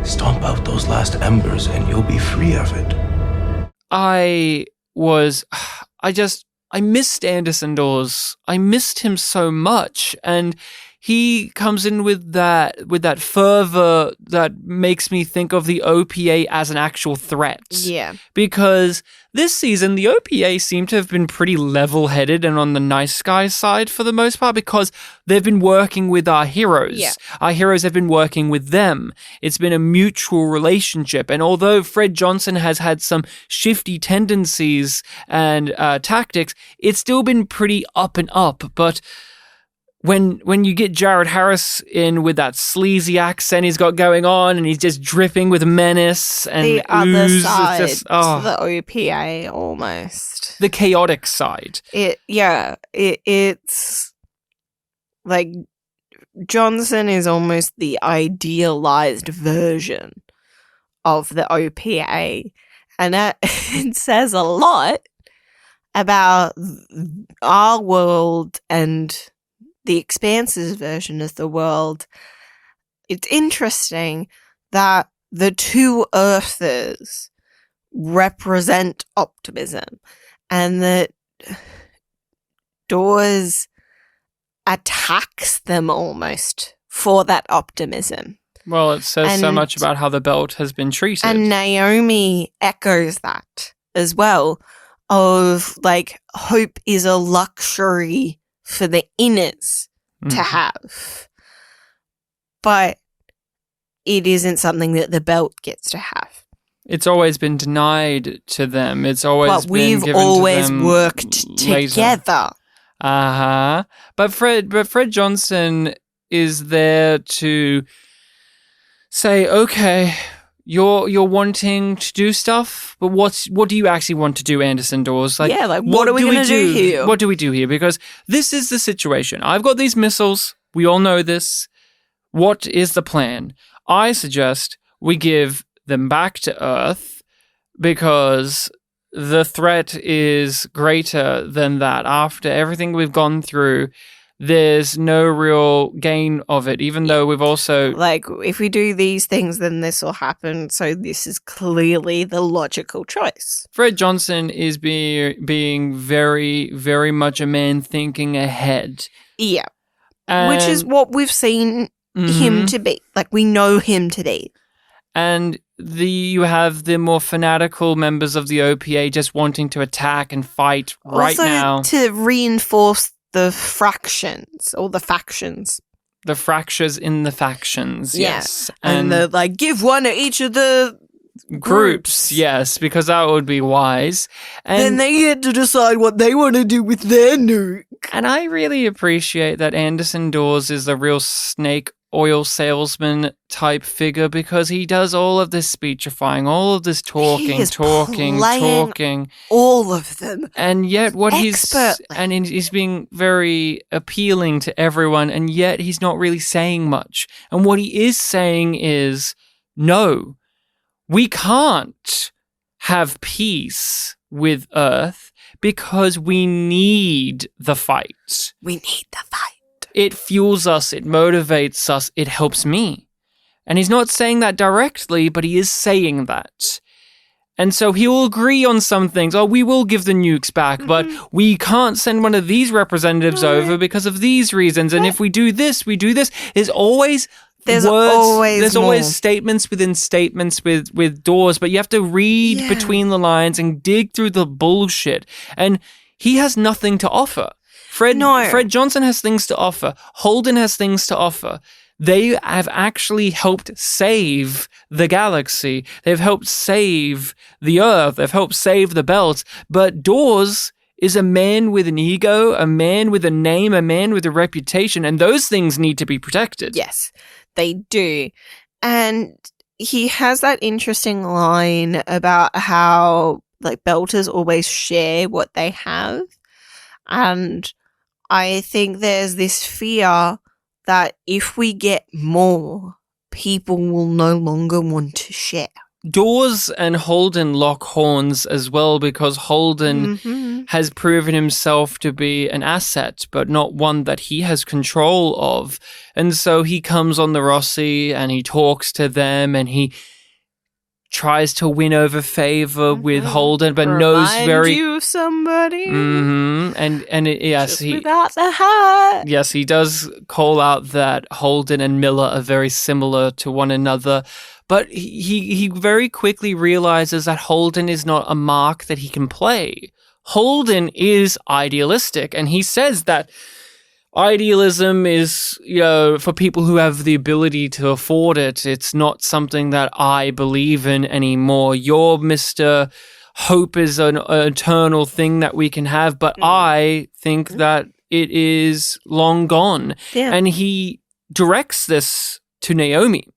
Stomp out those last embers and you'll be free of it. I missed Anderson Dawes. I missed him so much, and he comes in with that fervor that makes me think of the OPA as an actual threat. Yeah. Because this season, the OPA seem to have been pretty level-headed and on the nice guy side for the most part, because they've been working with our heroes. Yeah. Our heroes have been working with them. It's been a mutual relationship. And although Fred Johnson has had some shifty tendencies and tactics, it's still been pretty up and up. But when you get Jared Harris in with that sleazy accent he's got going on, and he's just dripping with menace and The other ooze, side it's just, to the OPA, almost. the chaotic side. It's like Johnson is almost the idealized version of the OPA, and that it says a lot about our world and the Expanse's version of the world. It's interesting that the two Earthers represent optimism, and that Dawes attacks them almost for that optimism. Well, it says so And- much about how the belt has been treated. And Naomi echoes that as well, of like, hope is a luxury for the inners to have, but it isn't something that the belt gets to have. It's always been denied to them. It's always But been we've given always to them worked later. together. But Fred Johnson is there to say, okay, you're wanting to do stuff, but what do you actually want to do, Anderson Dawes? What are we going to do here? What do we do here? Because this is the situation. I've got these missiles. We all know this. What is the plan? I suggest we give them back to Earth, because the threat is greater than that. After everything we've gone through, there's no real gain of it, even though we've also... Like, if we do these things, then this will happen. So this is clearly the logical choice. Fred Johnson is being very, very much a man thinking ahead. Yeah. And, Which is what we've seen him to be. Like, we know him to be. And you have the more fanatical members of the OPA just wanting to attack and fight right also, now. to reinforce the fractions, or the factions. The fractures in the factions, Yeah. yes. And the, like, give one to each of the groups, yes, because that would be wise. And then they get to decide what they want to do with their nuke. And I really appreciate that Anderson Dawes is a real snake oil salesman type figure, because he does all of this speechifying, all of this talking, talking. All of them. And yet Expertly. he's being very appealing to everyone, and yet he's not really saying much. And what he is saying is, no, we can't have peace with Earth because we need the fight. We need the fight. It fuels us, it motivates us, it helps me. And he's not saying that directly, but he is saying that. And so he will agree on some things. Oh, we will give the nukes back, but we can't send one of these representatives over because of these reasons. And if we do this, There's always There's words, always more. statements within statements with Dawes, but you have to read between the lines and dig through the bullshit. And he has nothing to offer. Fred Johnson has things to offer. Holden has things to offer. They have actually helped save the galaxy. They've helped save the Earth. They've helped save the belt. But Dawes is a man with an ego, a man with a name, a man with a reputation, and those things need to be protected. Yes, they do. And he has that interesting line about how, like, belters always share what they have. And I think there's this fear that if we get more, people will no longer want to share. Dawes and Holden lock horns as well, because Holden has proven himself to be an asset, but not one that he has control of. And so he comes on the Rossi and he talks to them and he tries to win over favor with Holden, but knows very you of somebody. Yes, Just without the hat. Yes, he does call out that Holden and Miller are very similar to one another, but he very quickly realizes that Holden is not a mark that he can play. Holden is idealistic, and he says that idealism is, for people who have the ability to afford it. It's not something that I believe in anymore. Your Mr. Hope is an eternal thing that we can have, but I think that it is long gone. Yeah. And he directs this to Naomi,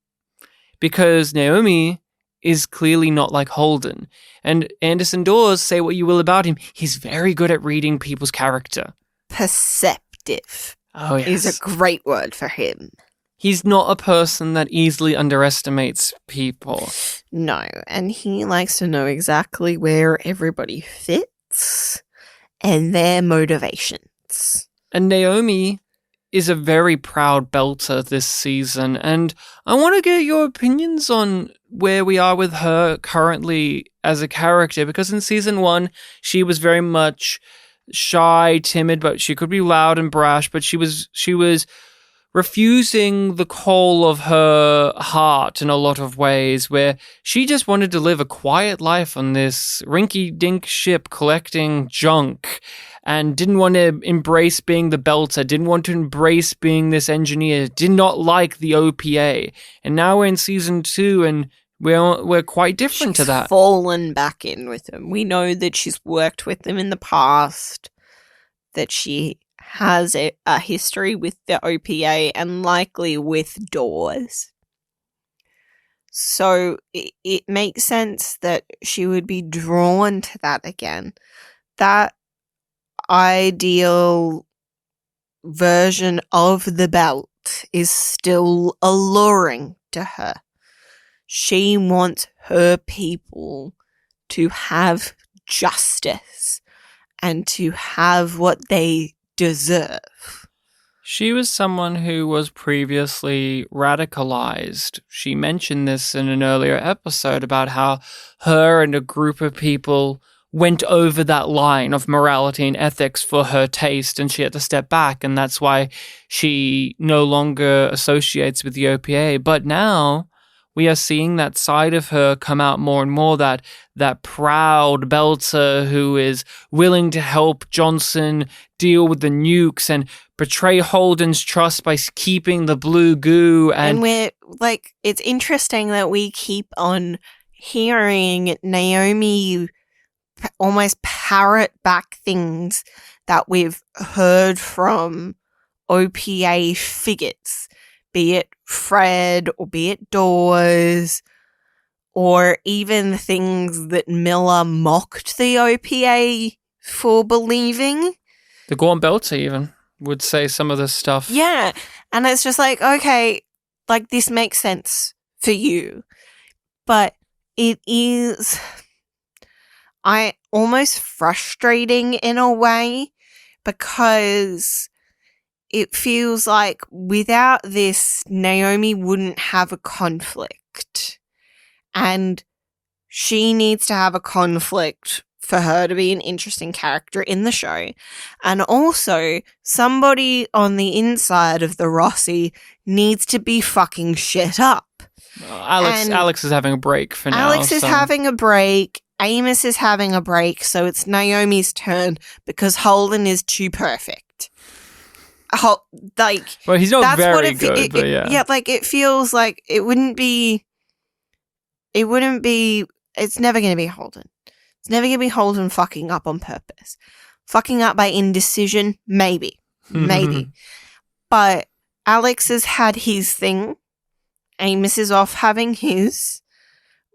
because Naomi is clearly not like Holden. And Anderson Dawes, say what you will about him, he's very good at reading people's character. Perceptive. Oh, yes. Is a great word for him. He's not a person that easily underestimates people. No, and he likes to know exactly where everybody fits and their motivations. And Naomi is a very proud belter this season, and I want to get your opinions on where we are with her currently as a character, because in season 1, she was very much shy, timid, but she could be loud and brash, but she was refusing the call of her heart in a lot of ways, where she just wanted to live a quiet life on this rinky-dink ship collecting junk and didn't want to embrace being the belter, didn't want to embrace being this engineer, did not like the OPA. And now we're in season 2 and we're quite different to that. Fallen back in with them. We know that she's worked with them in the past, that she has a history with the OPA and likely with Dawes. So it makes sense that she would be drawn to that again. That ideal version of the belt is still alluring to her. She wants her people to have justice and to have what they deserve. She was someone who was previously radicalized. She mentioned this in an earlier episode about how her and a group of people went over that line of morality and ethics for her taste, and she had to step back, and that's why she no longer associates with the OPA. But now we are seeing that side of her come out more and more, that proud belter who is willing to help Johnson deal with the nukes and betray Holden's trust by keeping the blue goo. And we're like, it's interesting that we keep on hearing Naomi almost parrot back things that we've heard from OPA figures, be it Fred or be it Dawes, or even things that Miller mocked the OPA for believing. The Gorn Belter even would say some of this stuff. Yeah, and it's just like, okay, like this makes sense for you, but it is almost frustrating in a way, because it feels like without this, Naomi wouldn't have a conflict. And she needs to have a conflict for her to be an interesting character in the show. And also, somebody on the inside of the Rossi needs to be fucking shit up. Alex is having a break for now. Alex is having a break. Amos is having a break, so it's Naomi's turn because Holden is too perfect. Well, he's not very good, but yeah. Yeah, like it feels like it wouldn't be. It's never going to be Holden. It's never going to be Holden fucking up on purpose. Fucking up by indecision, maybe. Maybe. But Alex has had his thing. Amos is off having his.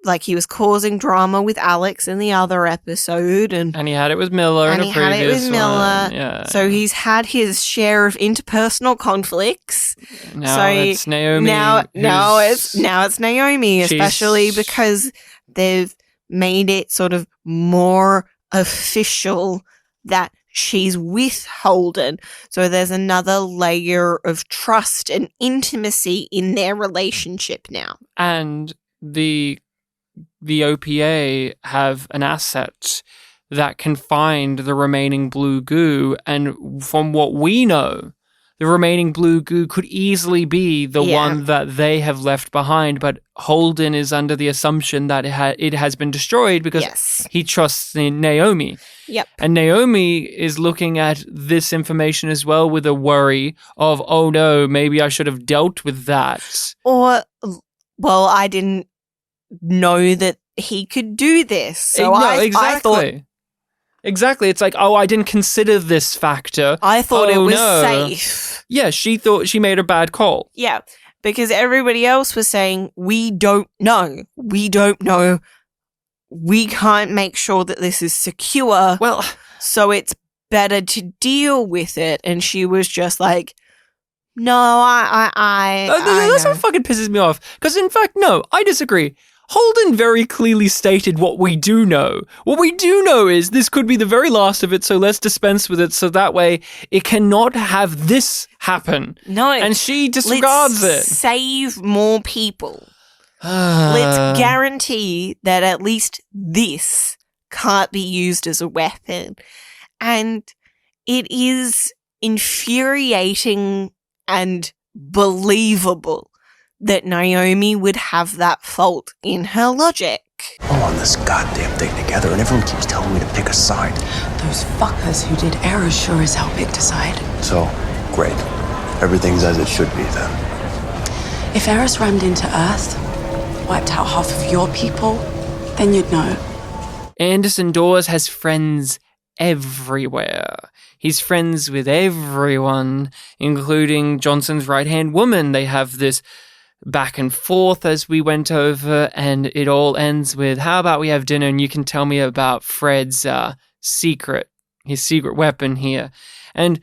like he was causing drama with Alex in the other episode, and he had it with Miller in a previous had it with Miller. one. Yeah. So he's had his share of interpersonal conflicts. Now so it's Naomi. Now it's Naomi, especially because they've made it sort of more official that she's with Holden. So there's another layer of trust and intimacy in their relationship now. And the OPA have an asset that can find the remaining blue goo, and from what we know, the remaining blue goo could easily be the one that they have left behind, but Holden is under the assumption that it has been destroyed because he trusts Naomi. Yep. And Naomi is looking at this information as well with a worry of, oh no, maybe I should have dealt with that. Or, well, I didn't know that he could do this. So exactly. I thought... Exactly. It's like, oh, I didn't consider this factor. I thought it was safe. Yeah, she thought she made a bad call. Yeah, because everybody else was saying, we don't know. We don't know. We can't make sure that this is secure. Well, so it's better to deal with it. And she was just like, no, that's what fucking pisses me off. Because in fact, no, I disagree. Holden very clearly stated what we do know. What we do know is this could be the very last of it, so let's dispense with it so that way it cannot have this happen. No. And she disregards it. Save more people. Let's guarantee that at least this can't be used as a weapon. And it is infuriating and believable that Naomi would have that fault in her logic. All on this goddamn thing together, and everyone keeps telling me to pick a side. Those fuckers who did Error sure as hell picked a side. So, great. Everything's as it should be then. If Eris rammed into Earth, wiped out half of your people, then you'd know. Anderson Dawes has friends everywhere. He's friends with everyone, including Johnson's right-hand woman. They have this back and forth as we went over, and it all ends with, how about we have dinner and you can tell me about Fred's secret weapon here. And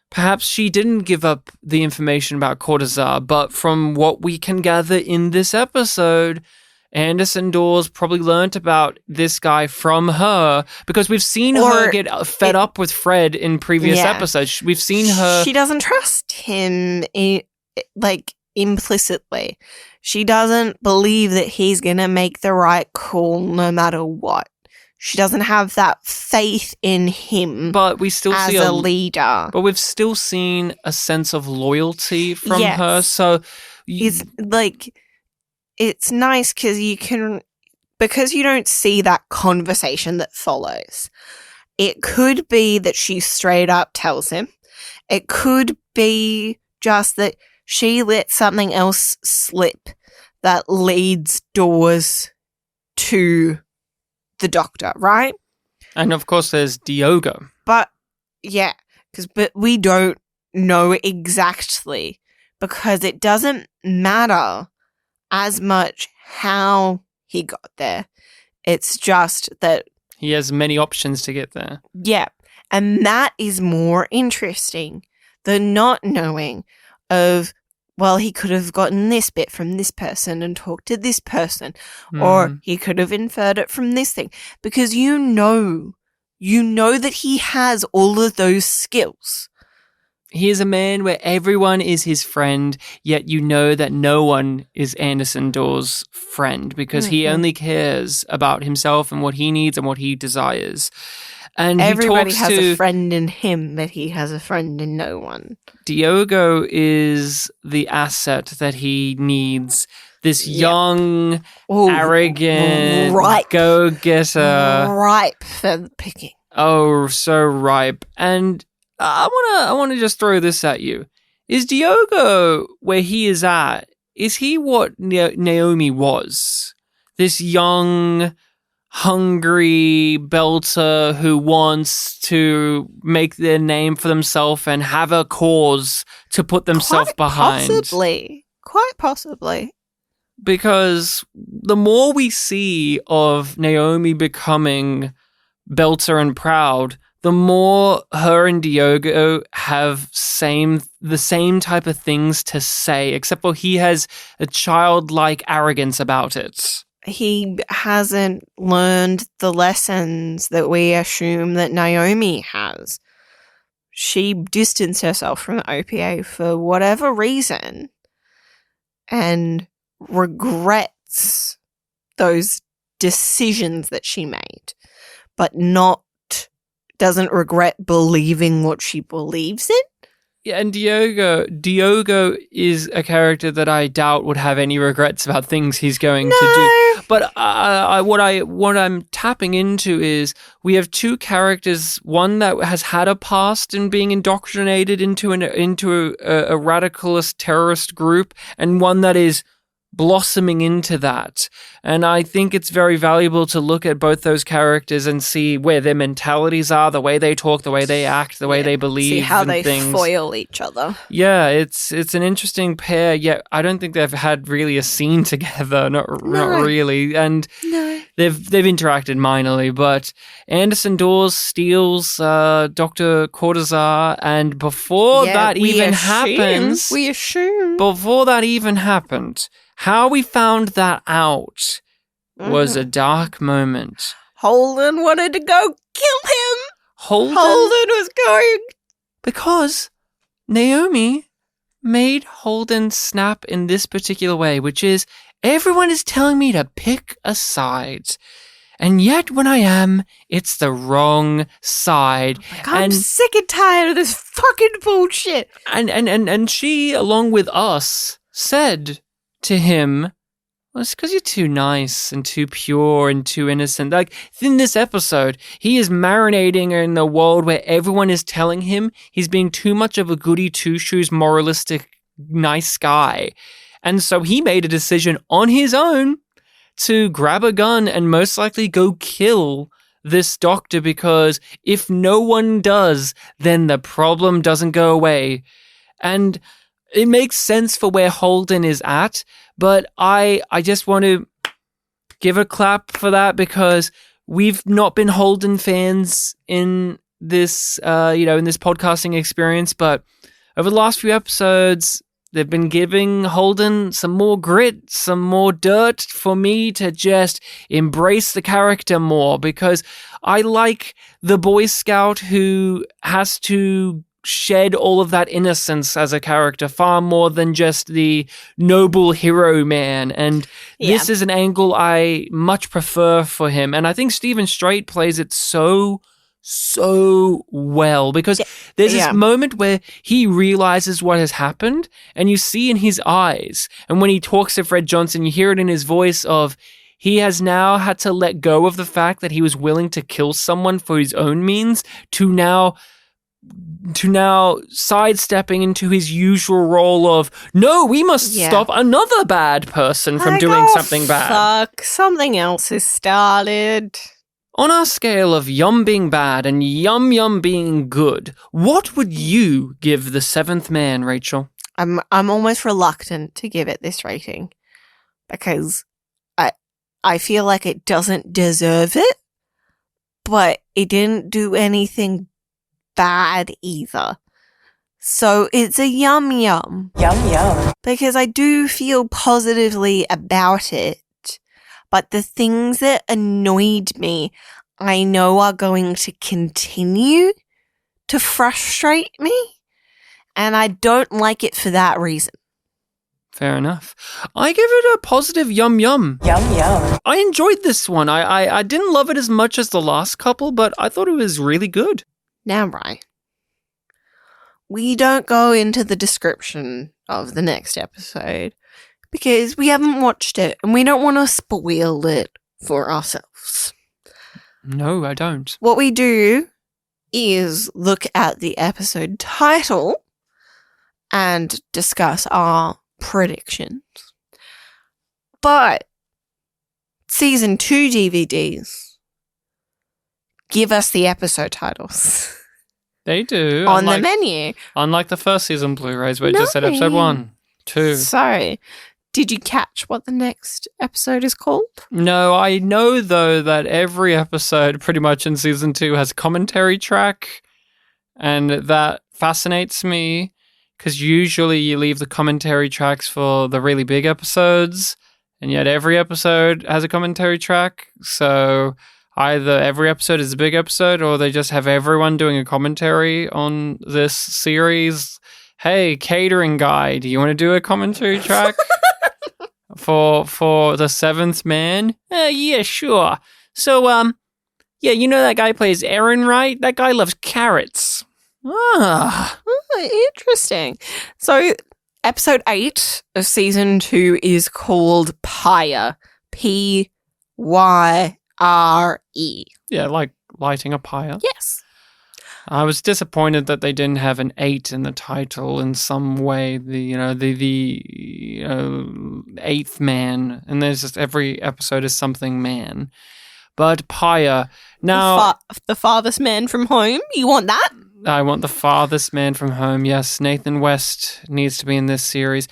perhaps she didn't give up the information about Cortazar, but from what we can gather in this episode, Anderson Dawes probably learnt about this guy from her, because we've seen her get fed up with Fred in previous episodes. We've seen her... She doesn't trust him, implicitly. She doesn't believe that he's going to make the right call no matter what. She doesn't have that faith in him, but we still as see a leader. But we've still seen a sense of loyalty from her. So it's like, it's nice because you don't see that conversation that follows. It could be that she straight up tells him. It could be just that she let something else slip that leads Dawes to the doctor, right? And of course there's Diogo. But we don't know exactly, because it doesn't matter as much how he got there. It's just that he has many options to get there. Yeah. And that is more interesting than not knowing of, well, he could have gotten this bit from this person and talked to this person, or he could have inferred it from this thing, because you know that he has all of those skills. He is a man where everyone is his friend, yet you know that no one is Anderson Dawes' friend, because he only cares about himself and what he needs and what he desires. And everybody has a friend in him, but he has a friend in no one. Diogo is the asset that he needs. This young, arrogant, go-getter. Ripe for the picking. Oh, so ripe. And I want to just throw this at you. Is Diogo, where he is at, is he what Naomi was? This young, hungry belter who wants to make their name for themselves and have a cause to put themselves behind. Quite possibly. because the more we see of Naomi becoming belter and proud, the more her and Diogo have the same type of things to say, except for he has a childlike arrogance about it. He hasn't learned the lessons that we assume that Naomi has. She distanced herself from the OPA for whatever reason and regrets those decisions that she made, but doesn't regret believing what she believes in. Yeah, and Diogo is a character that I doubt would have any regrets about things he's going to do. But what I'm tapping into is we have two characters, one that has had a past in being indoctrinated into a radicalist terrorist group, and one that is blossoming into that. And I think it's very valuable to look at both those characters and see where their mentalities are, the way they talk, the way they act, the way they believe, see how they things. foil each other. Yeah, it's an interesting pair. Yeah, I don't think they've had really a scene together, not really, and they've interacted minorly. But Anderson Dawes steals Dr. Cortazar, and before that even happens, how we found that out was a dark moment. Holden wanted to go kill him. Holden was going. Because Naomi made Holden snap in this particular way, which is, everyone is telling me to pick a side. And yet when I am, it's the wrong side. I'm sick and tired of this fucking bullshit. And she, along with us, said to him, well, it's because you're too nice and too pure and too innocent. Like, in this episode, he is marinating in a world where everyone is telling him he's being too much of a goody two-shoes, moralistic, nice guy. And so he made a decision on his own to grab a gun and most likely go kill this doctor, because if no one does, then the problem doesn't go away. And it makes sense for where Holden is at, but I just want to give a clap for that, because we've not been Holden fans in this, in this podcasting experience, but over the last few episodes, they've been giving Holden some more grit, some more dirt for me to just embrace the character more, because I like the Boy Scout who has to shed all of that innocence as a character far more than just the noble hero man, and this is an angle I much prefer for him, and I think Stephen Strait plays it so well, because there's this moment where he realizes what has happened, and you see in his eyes, and when he talks to Fred Johnson, you hear it in his voice of he has now had to let go of the fact that he was willing to kill someone for his own means to now sidestepping into his usual role of, no, we must stop another bad person from doing something bad. Fuck, something else has started. On our scale of Yum being bad and Yum being good, what would you give The Seventh Man, Rachel? I'm almost reluctant to give it this rating, because I feel like it doesn't deserve it, but it didn't do anything bad either. So it's a yum. Yum. Because I do feel positively about it, but the things that annoyed me, I know are going to continue to frustrate me, and I don't like it for that reason. Fair enough. I give it a positive yum. Yum. I enjoyed this one. I didn't love it as much as the last couple, but I thought it was really good. Now, right, we don't go into the description of the next episode because we haven't watched it and we don't want to spoil it for ourselves. No, I don't. What we do is look at the episode title and discuss our predictions. But season 2 DVDs give us the episode titles. They do. On the menu. Unlike the first season Blu-rays where it just said episode 1, 2. Sorry. Did you catch what the next episode is called? No, I know, though, that every episode pretty much in season 2 has a commentary track, and that fascinates me, because usually you leave the commentary tracks for the really big episodes, and yet every episode has a commentary track, so either every episode is a big episode, or they just have everyone doing a commentary on this series. Hey, catering guy, do you want to do a commentary track? For the seventh man? Yeah, sure. So, yeah, you know that guy plays Aaron, right? That guy loves carrots. Interesting. So, episode 8 of season 2 is called Pyre. Pyre. Yeah, like lighting a pyre. Yes. I was disappointed that they didn't have an 8 in the title in some way. The eighth man, and there's just every episode is something man. But Pyre now, the farthest man from home. You want that? I want the farthest man from home. Yes, Nathan West needs to be in this series.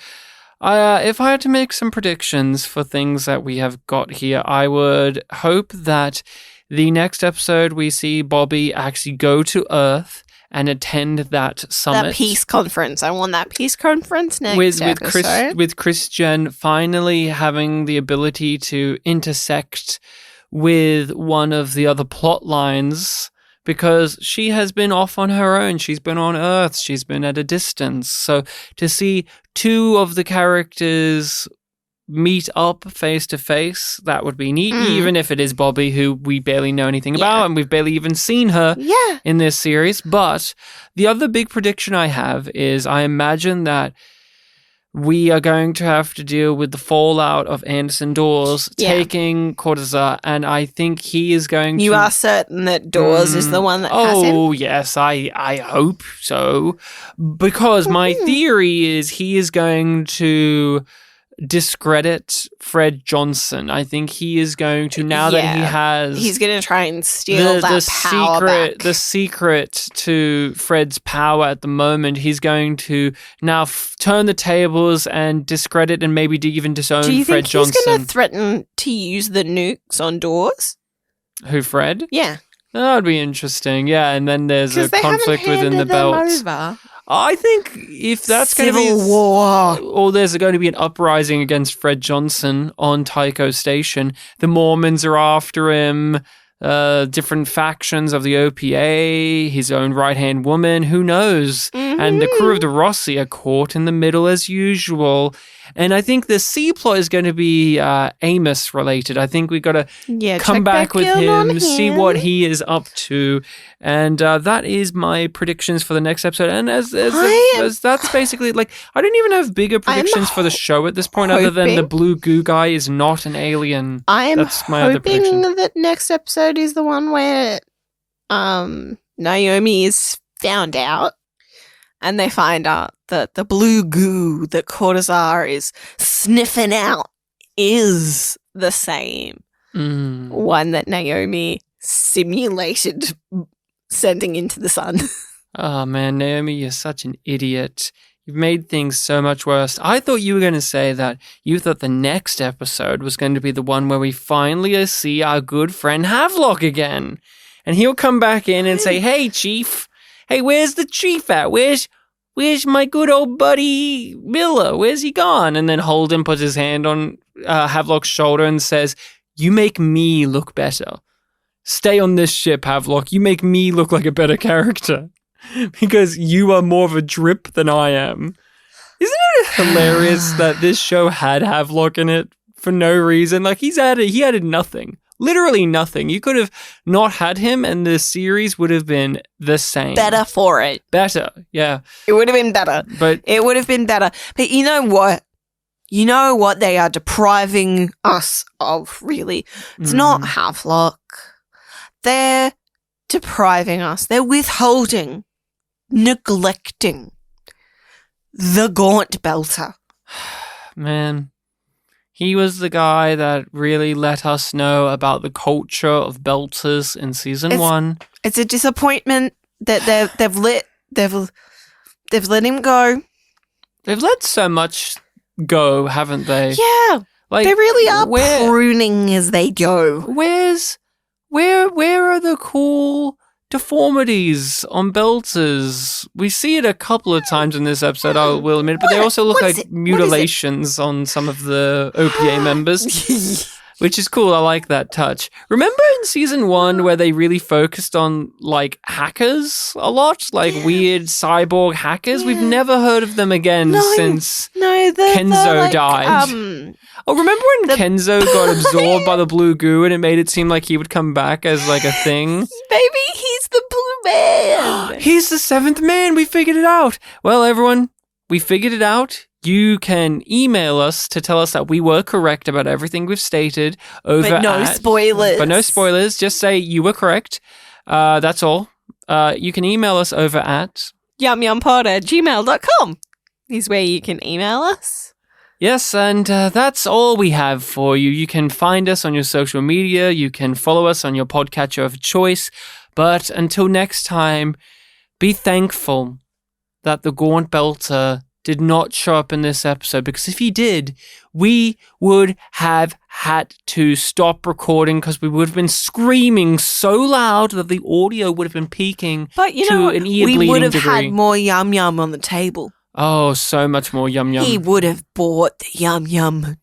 If I had to make some predictions for things that we have got here, I would hope that the next episode we see Bobby actually go to Earth and attend that summit. That peace conference. I want that peace conference next episode. With Christian finally having the ability to intersect with one of the other plot lines, because she has been off on her own. She's been on Earth. She's been at a distance. So to see two of the characters meet up face to face, that would be neat, even if it is Bobby, who we barely know anything about, and we've barely even seen her in this series. But the other big prediction I have is I imagine that we are going to have to deal with the fallout of Anderson Dawes taking Cortazar, and I think he is going to... You are certain that Dawes is the one that has him? Oh, yes, I hope so. Because my theory is he is going to discredit Fred Johnson. I think he is going to, now that he has... He's going to try and steal that power back. The secret to Fred's power at the moment, he's going to now turn the tables and discredit and maybe even disown Fred Johnson. Do you think he's going to threaten to use the nukes on Dawes? Who, Fred? Yeah. That would be interesting, yeah. And then there's a conflict within the belt. Over. I think if that's going to be Civil War, or there's going to be an uprising against Fred Johnson on Tycho Station, the Mormons are after him, different factions of the OPA, his own right-hand woman, who knows? And the crew of the Rossi are caught in the middle as usual. And I think the C plot is going to be Amos related. I think we've got to come back with him, see what he is up to. And that is my predictions for the next episode. And as that's basically, like, I don't even have bigger predictions for the show at this point, other than the blue goo guy is not an alien. That's my other prediction. That next episode is the one where Naomi is found out. And they find out that the blue goo that Cortazar is sniffing out is the same one that Naomi simulated sending into the sun. Oh, man, Naomi, you're such an idiot. You've made things so much worse. I thought you were going to say that you thought the next episode was going to be the one where we finally see our good friend Havelock again. And he'll come back in and say, hey, Chief. Hey, where's the chief at? Where's my good old buddy Miller? Where's he gone? And then Holden puts his hand on Havelock's shoulder and says, you make me look better. Stay on this ship, Havelock. You make me look like a better character. Because you are more of a drip than I am. Isn't it hilarious that this show had Havelock in it for no reason? Like, he added nothing. Literally nothing. You could have not had him and the series would have been the same. Better for it. Better, yeah. It would have been better. It would have been better. But you know what? You know what they are depriving us of, really? It's not Havelock. They're depriving us. They're withholding, neglecting the Gaunt Belter. Man. He was the guy that really let us know about the culture of belters in season 1. It's a disappointment that they've let him go. They've let so much go, haven't they? Yeah. Like, They really are pruning as they go. Where are the cool deformities on Belters? We see it a couple of times in this episode, I will admit, but they also look like mutilations on some of the OPA members. Which is cool. I like that touch. Remember in season 1 where they really focused on like hackers a lot? Like weird cyborg hackers? We've never heard of them again since Kenzo died. Remember when Kenzo got absorbed by the blue goo and it made it seem like he would come back as like a thing? Baby, he's the blue man. He's the 7th man. We figured it out. Well, everyone, we figured it out. You can email us to tell us that we were correct about everything we've stated But no spoilers. But no spoilers. Just say you were correct. That's all. You can email us over at yumyumpod@gmail.com is where you can email us. Yes, and that's all we have for you. You can find us on your social media. You can follow us on your podcatcher of choice. But until next time, be thankful that the Gaunt Belter did not show up in this episode, because if he did, we would have had to stop recording because we would have been screaming so loud that the audio would have been peaking But you to know, an ear we bleeding would have degree. had more Yum Yum on the table. Oh, so much more Yum Yum. He would have bought the Yum Yum.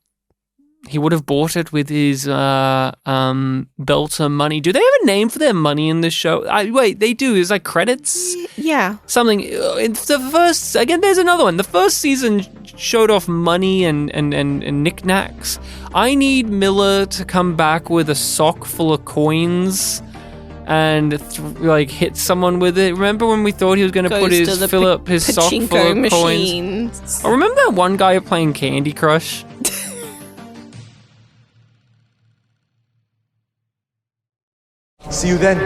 He would have bought it with his Belter money. Do they have a name for their money in this show? Wait, they do. It's like credits? Yeah. Something. It's the first. Again, there's another one. The first season showed off money and knickknacks. I need Miller to come back with a sock full of coins and hit someone with it. Remember when we thought he was going to fill up his sock full of machines. coins? I remember that one guy playing Candy Crush. See you then.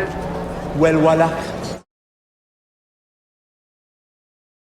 Well, voila.